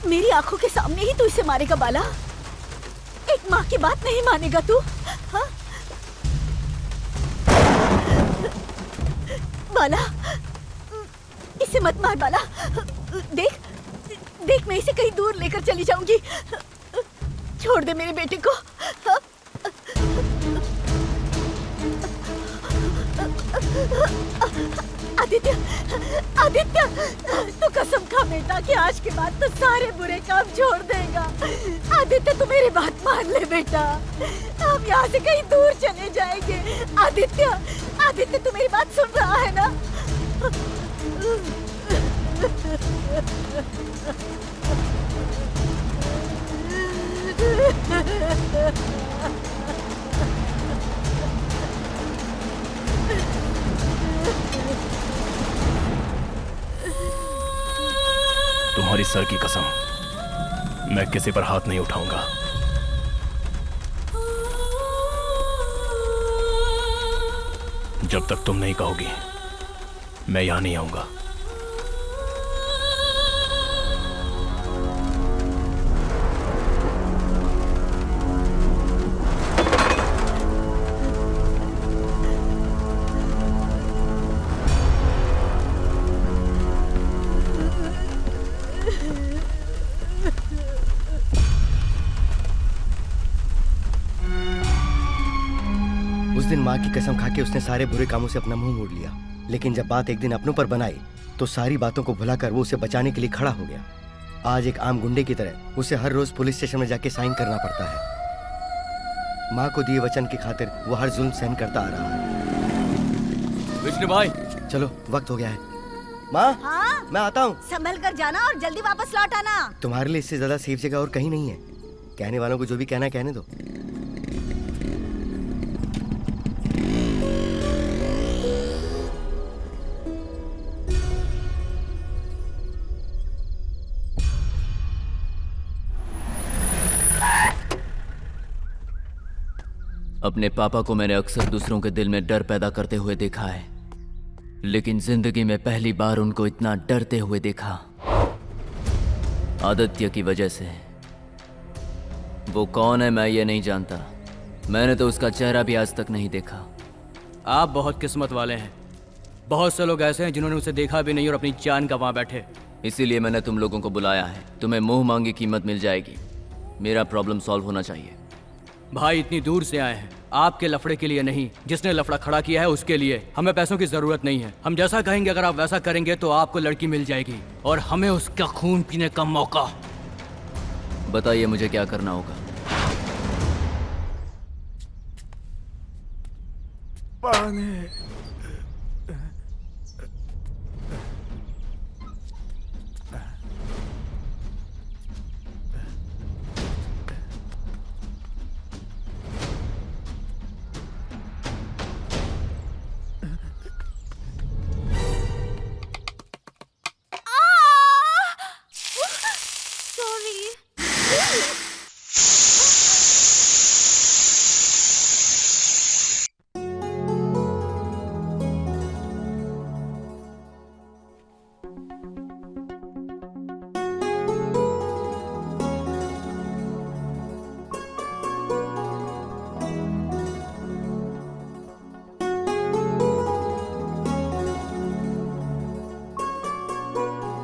मेरी आंखों के सामने ही तू इसे मारेगा बाला? एक माँ की बात नहीं मानेगा तू? हाँ? बाला, इसे मत मार बाला। देख, देख मैं इसे कहीं दूर लेकर चली जाऊंगी। छोड़ दे मेरे बेटे को। आदित्य, आदित्य, तू कसम खा बेटा कि आज के बाद तो सारे बुरे काम छोड़ देगा। आदित्य तू मेरी बात मान ले बेटा, हम यहाँ से कहीं दूर चले जाएंगे। आदित्य, आदित्य तू मेरी बात सुन रहा है ना? तुम्हारी सर की कसम, मैं किसी पर हाथ नहीं उठाऊंगा। जब तक तुम नहीं कहोगी, मैं यहां नहीं आऊंगा। उस दिन माँ की कसम खा के उसने सारे बुरे कामों से अपना मुंह मोड़ लिया, लेकिन जब बात एक दिन अपनों पर बनाई तो सारी बातों को भुलाकर वो उसे बचाने के लिए खड़ा हो गया। आज एक आम गुंडे की तरह उसे हर रोज पुलिस स्टेशन में जाके साइन करना पड़ता है। माँ को दिए वचन की खातिर वो हर जुल्म सहन करता आ रहा है। विष्णु भाई, चलो वक्त हो गया है। माँ, हाँ? मैं आता हूँ। संभल कर जाना और जल्दी वापस लौट आना। तुम्हारे लिए इससे ज्यादा सेफ जगह और कहीं नहीं है। कहने वालों को जो भी कहना है कहने दो। अपने पापा को मैंने अक्सर दूसरों के दिल में डर पैदा करते हुए देखा है, लेकिन जिंदगी में पहली बार उनको इतना डरते हुए देखा, आदित्य की वजह से। वो कौन है मैं ये नहीं जानता, मैंने तो उसका चेहरा भी आज तक नहीं देखा। आप बहुत किस्मत वाले हैं। बहुत से लोग ऐसे हैं जिन्होंने उसे देखा भी नहीं और अपनी जान गंवा बैठे। इसीलिए मैंने तुम लोगों को बुलाया है। तुम्हें मुंह मांगी कीमत मिल जाएगी। मेरा प्रॉब्लम सॉल्व होना चाहिए। भाई इतनी दूर से आए हैं, आपके लफड़े के लिए नहीं, जिसने लफड़ा खड़ा किया है उसके लिए। हमें पैसों की जरूरत नहीं है। हम जैसा कहेंगे अगर आप वैसा करेंगे तो आपको लड़की मिल जाएगी और हमें उसका खून पीने का मौका। बताइए मुझे क्या करना होगा।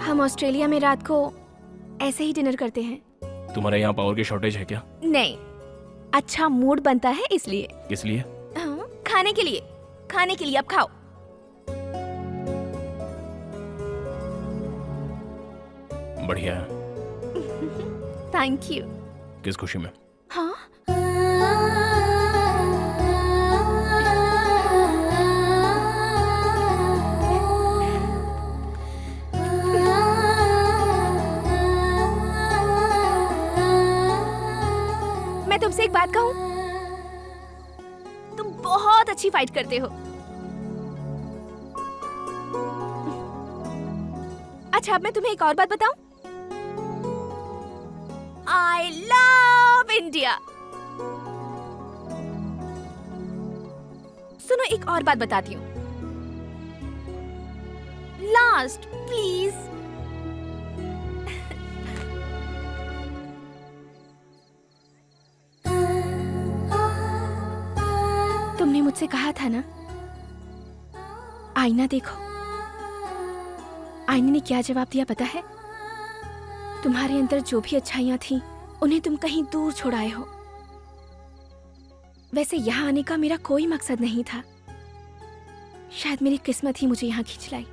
हम ऑस्ट्रेलिया में रात को ऐसे ही डिनर करते हैं। तुम्हारे यहाँ पावर की शॉर्टेज है क्या? नहीं, अच्छा मूड बनता है इसलिए। किस लिए? खाने के लिए। खाने के लिए। अब खाओ। बढ़िया है। Thank you. किस खुशी में? हाँ, मैं तुमसे एक बात कहूं? तुम बहुत अच्छी फाइट करते हो। अच्छा, अब मैं तुम्हें एक और बात बताऊं? I love India। सुनो, एक और बात बताती हूँ। Last please. तुमने मुझसे कहा था ना, आईना देखो। आईने ने क्या जवाब दिया पता है? तुम्हारे अंदर जो भी अच्छाइयां थी उन्हें तुम कहीं दूर छोड़ाए हो। वैसे यहाँ आने का मेरा कोई मकसद नहीं था, शायद मेरी किस्मत ही मुझे यहाँ खींच लाई।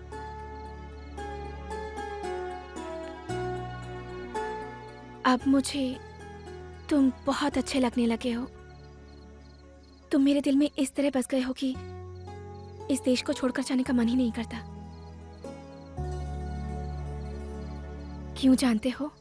अब मुझे तुम बहुत अच्छे लगने लगे हो। तुम मेरे दिल में इस तरह बस गए हो कि इस देश को छोड़कर जाने का मन ही नहीं करता। क्यों जानते हो?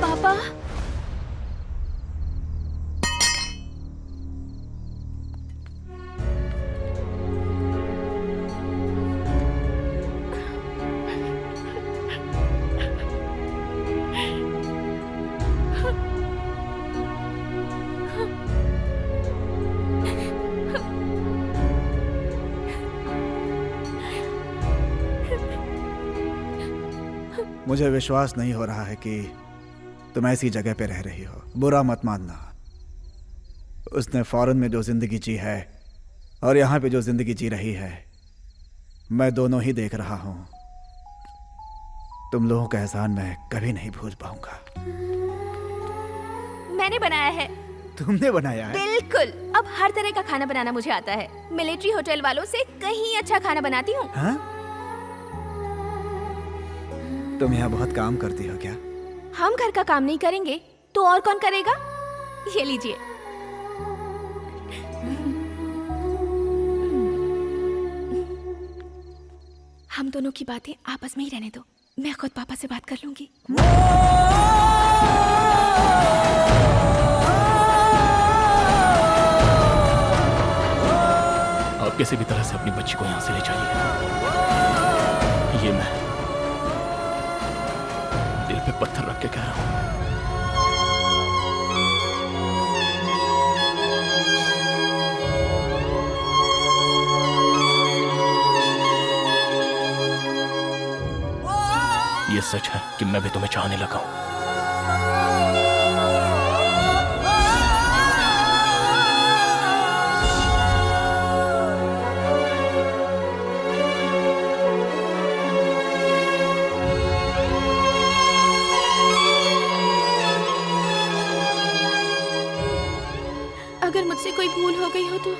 पापा, मुझे विश्वास नहीं हो रहा है कि तुम ऐसी जगह पे रह रही हो। बुरा मत मानना। उसने फॉरेन में जो जिंदगी जी है और यहाँ पे जो जिंदगी जी रही है, मैं दोनों ही देख रहा हूं। तुम लोगों का एहसान मैं कभी नहीं भूल पाऊंगा। मैंने बनाया है। तुमने बनाया है? बिल्कुल। अब हर तरह का खाना बनाना मुझे आता है। मिलिट्री होटल वालों से कहीं अच्छा खाना बनाती हूँ। हाँ? तुम यहाँ बहुत काम करती हो क्या? हम घर का काम नहीं करेंगे तो और कौन करेगा? ये लीजिए। हम दोनों की बातें आपस में ही रहने दो। मैं खुद पापा से बात कर लूंगी। आप किसी भी तरह से अपनी बच्ची को यहाँ से ले जाइए। ये मैं दिल पे पत्थर रख के कह रहा हूँ। ये सच है कि मैं भी तुम्हें चाहने लगा हूं। अगर मुझसे कोई भूल हो गई हो तो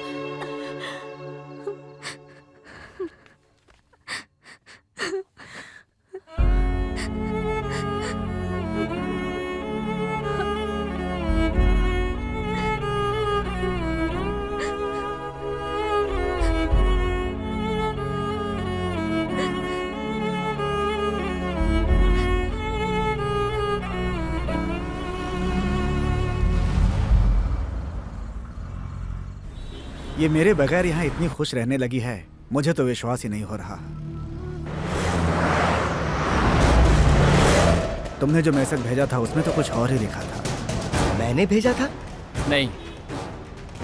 ये मेरे बगैर यहाँ इतनी खुश रहने लगी है, मुझे तो विश्वास ही नहीं हो रहा। तुमने जो मैसेज भेजा था उसमें तो कुछ और ही लिखा था। मैंने भेजा था? नहीं,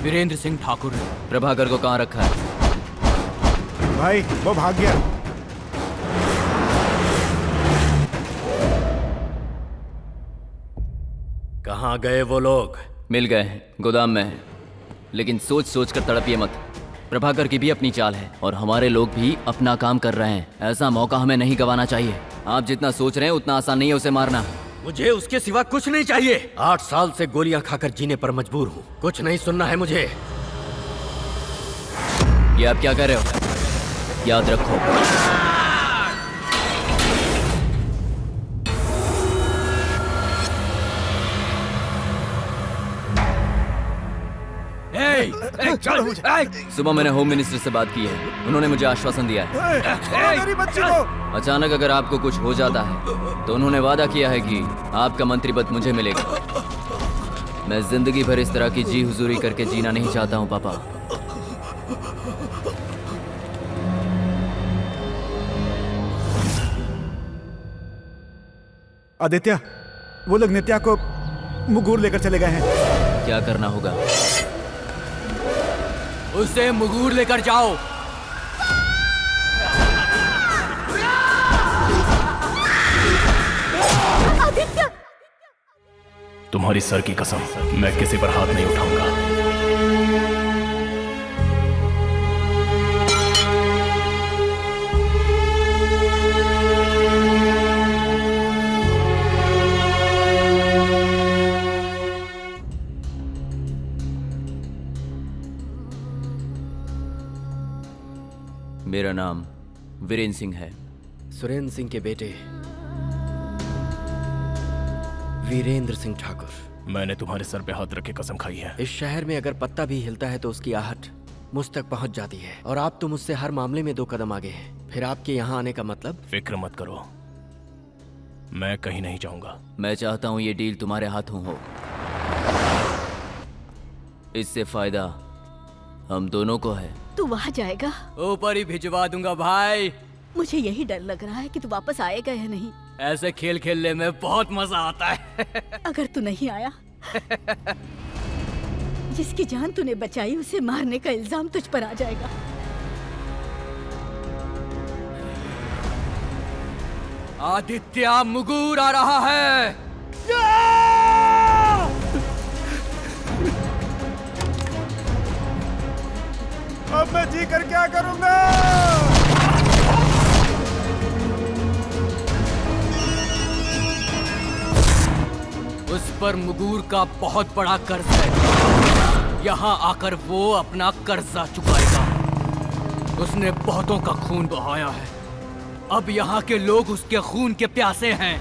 वीरेंद्र सिंह ठाकुर ने। प्रभाकर को कहाँ रखा है? भाई वो भाग गया। कहाँ गए वो लोग? मिल गए हैं, गोदाम में है। लेकिन सोच सोच कर तड़पिए मत। प्रभाकर की भी अपनी चाल है और हमारे लोग भी अपना काम कर रहे हैं। ऐसा मौका हमें नहीं गंवाना चाहिए। आप जितना सोच रहे हैं उतना आसान नहीं है उसे मारना। मुझे उसके सिवा कुछ नहीं चाहिए। 8 साल से गोलियां खाकर जीने पर मजबूर हूँ। कुछ नहीं सुनना है मुझे। ये आप क्या कर रहे हो? याद रखो, सुबह मैंने होम मिनिस्टर से बात की है। उन्होंने मुझे आश्वासन दिया है। मेरी बच्ची को! अचानक अगर आपको कुछ हो जाता है तो उन्होंने वादा किया है कि आपका मंत्री पद मुझे मिलेगा। मैं जिंदगी भर इस तरह की जी हुजूरी करके जीना नहीं चाहता हूँ पापा। आदित्य, वो लोग नित्या को मुगूर लेकर चले गए हैं। क्या करना होगा? उसे मुगूर लेकर जाओ। आदित्य! तुम्हारी सर की कसम, मैं किसी पर हाथ नहीं उठाऊंगा। मेरा नाम वीरेंद्र सिंह है। सुरेंद्र सिंह के बेटे वीरेंद्र सिंह ठाकुर। मैंने तुम्हारे सर पे हाथ रख के कसम खाई है। इस शहर में अगर पत्ता भी हिलता है तो उसकी आहट मुझ तक पहुंच जाती है, और आप तो मुझसे हर मामले में 2 कदम आगे हैं। फिर आपके यहाँ आने का मतलब? फिक्र मत करो, मैं कहीं नहीं जाऊंगा। मैं चाहता हूँ ये डील तुम्हारे हाथों हो। इससे फायदा हम दोनों को है। तू वहाँ जाएगा? ऊपर ही भिजवा दूंगा भाई। मुझे यही डर लग रहा है कि तू वापस आएगा या नहीं। ऐसे खेल खेलने में बहुत मजा आता है। अगर तू नहीं आया, जिसकी जान तूने बचाई उसे मारने का इल्जाम तुझ पर आ जाएगा। आदित्य मुगूर आ रहा है। अब मैं जी कर क्या करूंगा? उस पर मुगूर का बहुत बड़ा कर्ज है। यहाँ आकर वो अपना कर्जा चुकाएगा। उसने बहुतों का खून बहाया है। अब यहाँ के लोग उसके खून के प्यासे हैं।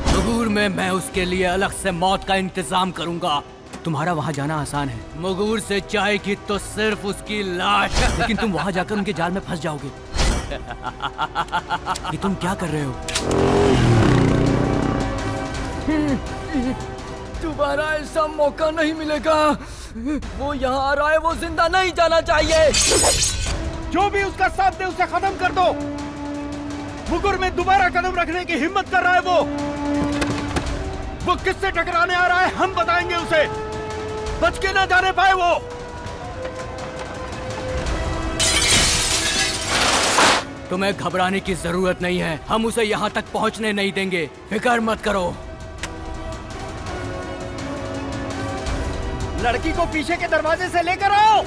मुगूर में मैं उसके लिए अलग से मौत का इंतजाम करूंगा। तुम्हारा वहाँ जाना आसान है। मुगूर से चाहेगी तो सिर्फ उसकी लाश। लेकिन तुम वहाँ जाकर उनके जाल में फंस जाओगे। ये तुम क्या कर रहे हो? दोबारा ऐसा मौका नहीं मिलेगा। वो यहाँ आ रहा है, वो जिंदा नहीं जाना चाहिए। जो भी उसका साथ दे उसे खत्म कर दो। मुगुर में दोबारा कदम रखने की हिम्मत कर रहा है वो किससे टकराने आ रहा है हम बताएंगे उसे। बच के ना जाने पाए वो। तुम्हें घबराने की जरूरत नहीं है। हम उसे यहाँ तक पहुँचने नहीं देंगे। फिक्र मत करो। लड़की को पीछे के दरवाजे से लेकर आओ।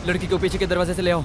लड़की को पीछे के दरवाजे से ले आओ।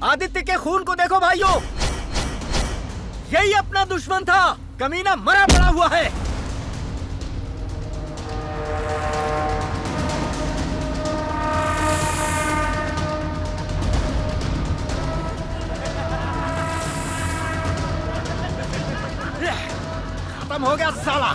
आदित्य के खून को देखो भाइयों, यही अपना दुश्मन था। कमीना मरा पड़ा हुआ है। खत्म हो गया साला।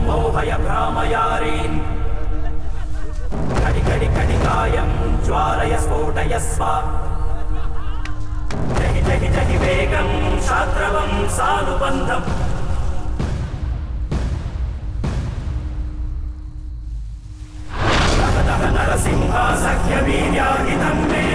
मोहयभ्रामयारीन् कणि कणि कणिकायं ज्वालय स्फोटयस्व जहि जहि जहि वेगं शात्रवं सानुबन्धम् दह दह नरसिंह सख्यवीर्याहितं मे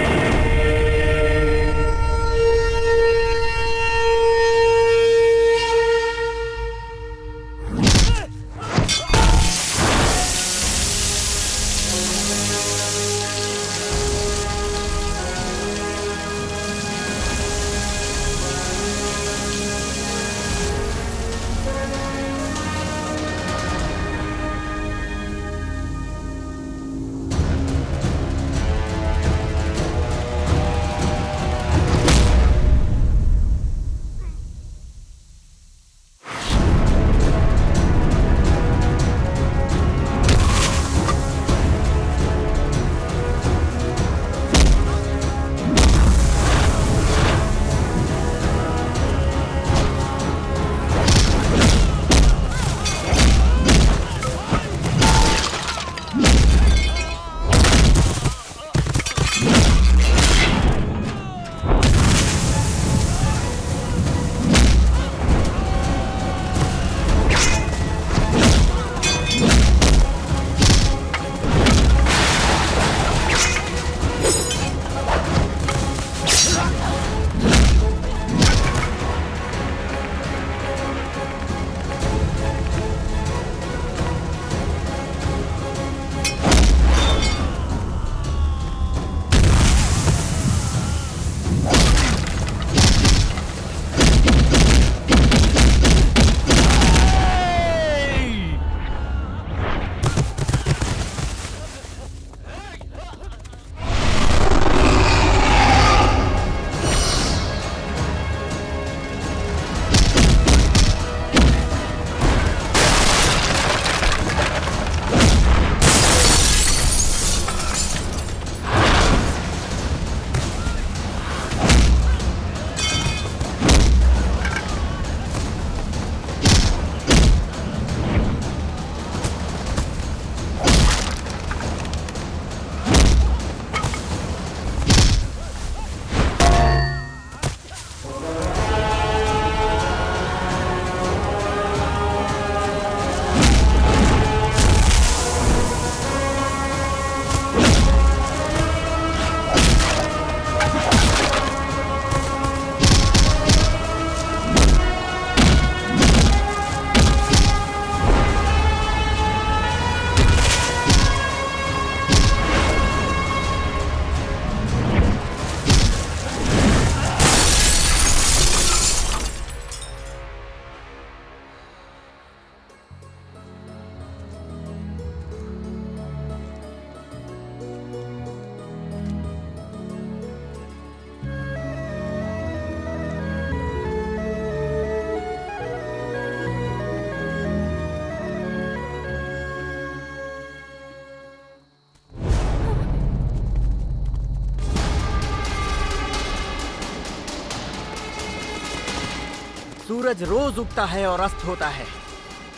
सूरज रोज उगता है और अस्त होता है,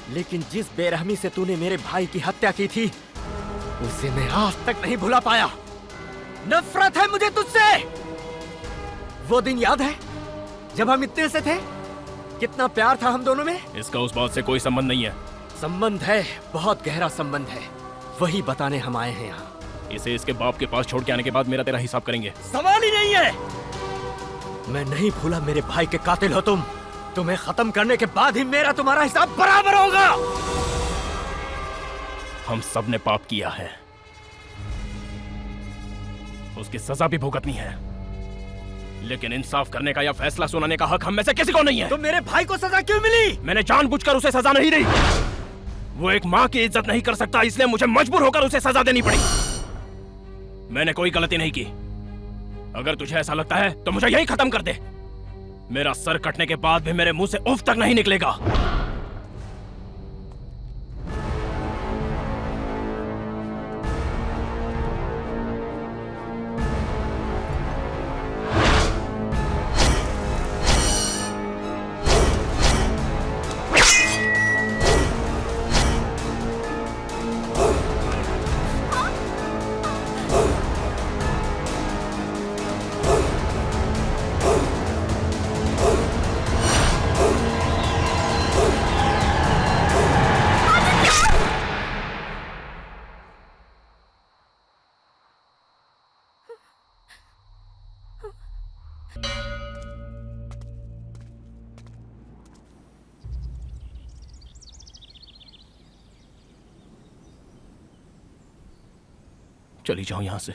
लेकिन जिस बेरहमी से तूने मेरे भाई की हत्या की थी उसे मैं आज तक नहीं भुला पाया। नफरत है मुझे तुझसे। वो दिन याद है जब हम इतने से थे? कितना प्यार था हम दोनों में। इसका उस बात से कोई संबंध नहीं है। संबंध है, बहुत गहरा संबंध है। वही बताने हम आए हैं यहाँ। इसे इसके बाप के पास छोड़ के आने के बाद मेरा तेरा हिसाब करेंगे। सवाल ही नहीं है। मैं नहीं भूला मेरे भाई के कातिल हो तुम। तुम्हें खत्म करने के बाद ही मेरा तुम्हारा हिसाब बराबर होगा। हम सब ने पाप किया है, उसकी सजा भी भुगतनी है। लेकिन इंसाफ करने का या फैसला सुनाने का हक हम में से किसी को नहीं है। तो मेरे भाई को सजा क्यों मिली? मैंने जानबूझकर उसे सजा नहीं दी। वो एक माँ की इज्जत नहीं कर सकता, इसलिए मुझे मजबूर होकर उसे सजा देनी पड़ी। मैंने कोई गलती नहीं की। अगर तुझे ऐसा लगता है तो मुझे यही खत्म कर दे। मेरा सर कटने के बाद भी मेरे मुंह से उफ तक नहीं निकलेगा। चली जाओ यहां से,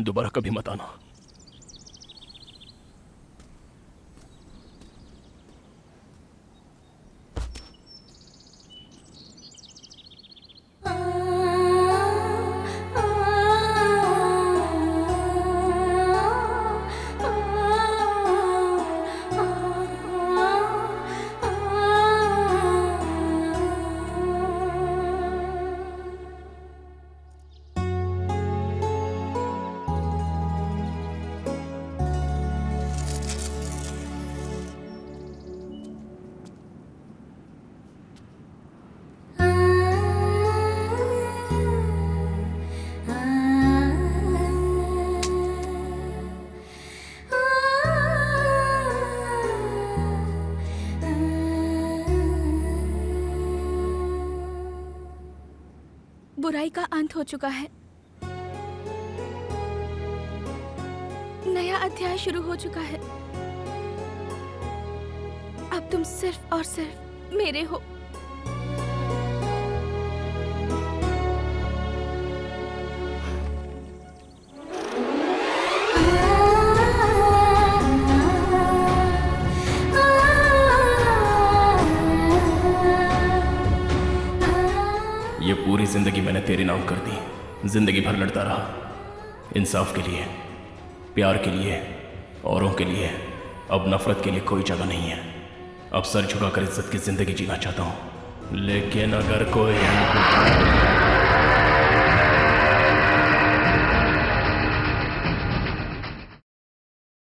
दोबारा कभी मत आना। बुराई का अंत हो चुका है, नया अध्याय शुरू हो चुका है। अब तुम सिर्फ और सिर्फ मेरे हो। ये पूरी जिंदगी मैंने तेरे नाम कर दी। जिंदगी भर लड़ता रहा, इंसाफ के लिए, प्यार के लिए, औरों के लिए। अब नफरत के लिए कोई जगह नहीं है। अब सर झुकाकर इज्जत की जिंदगी जीना चाहता हूँ। लेकिन अगर कोई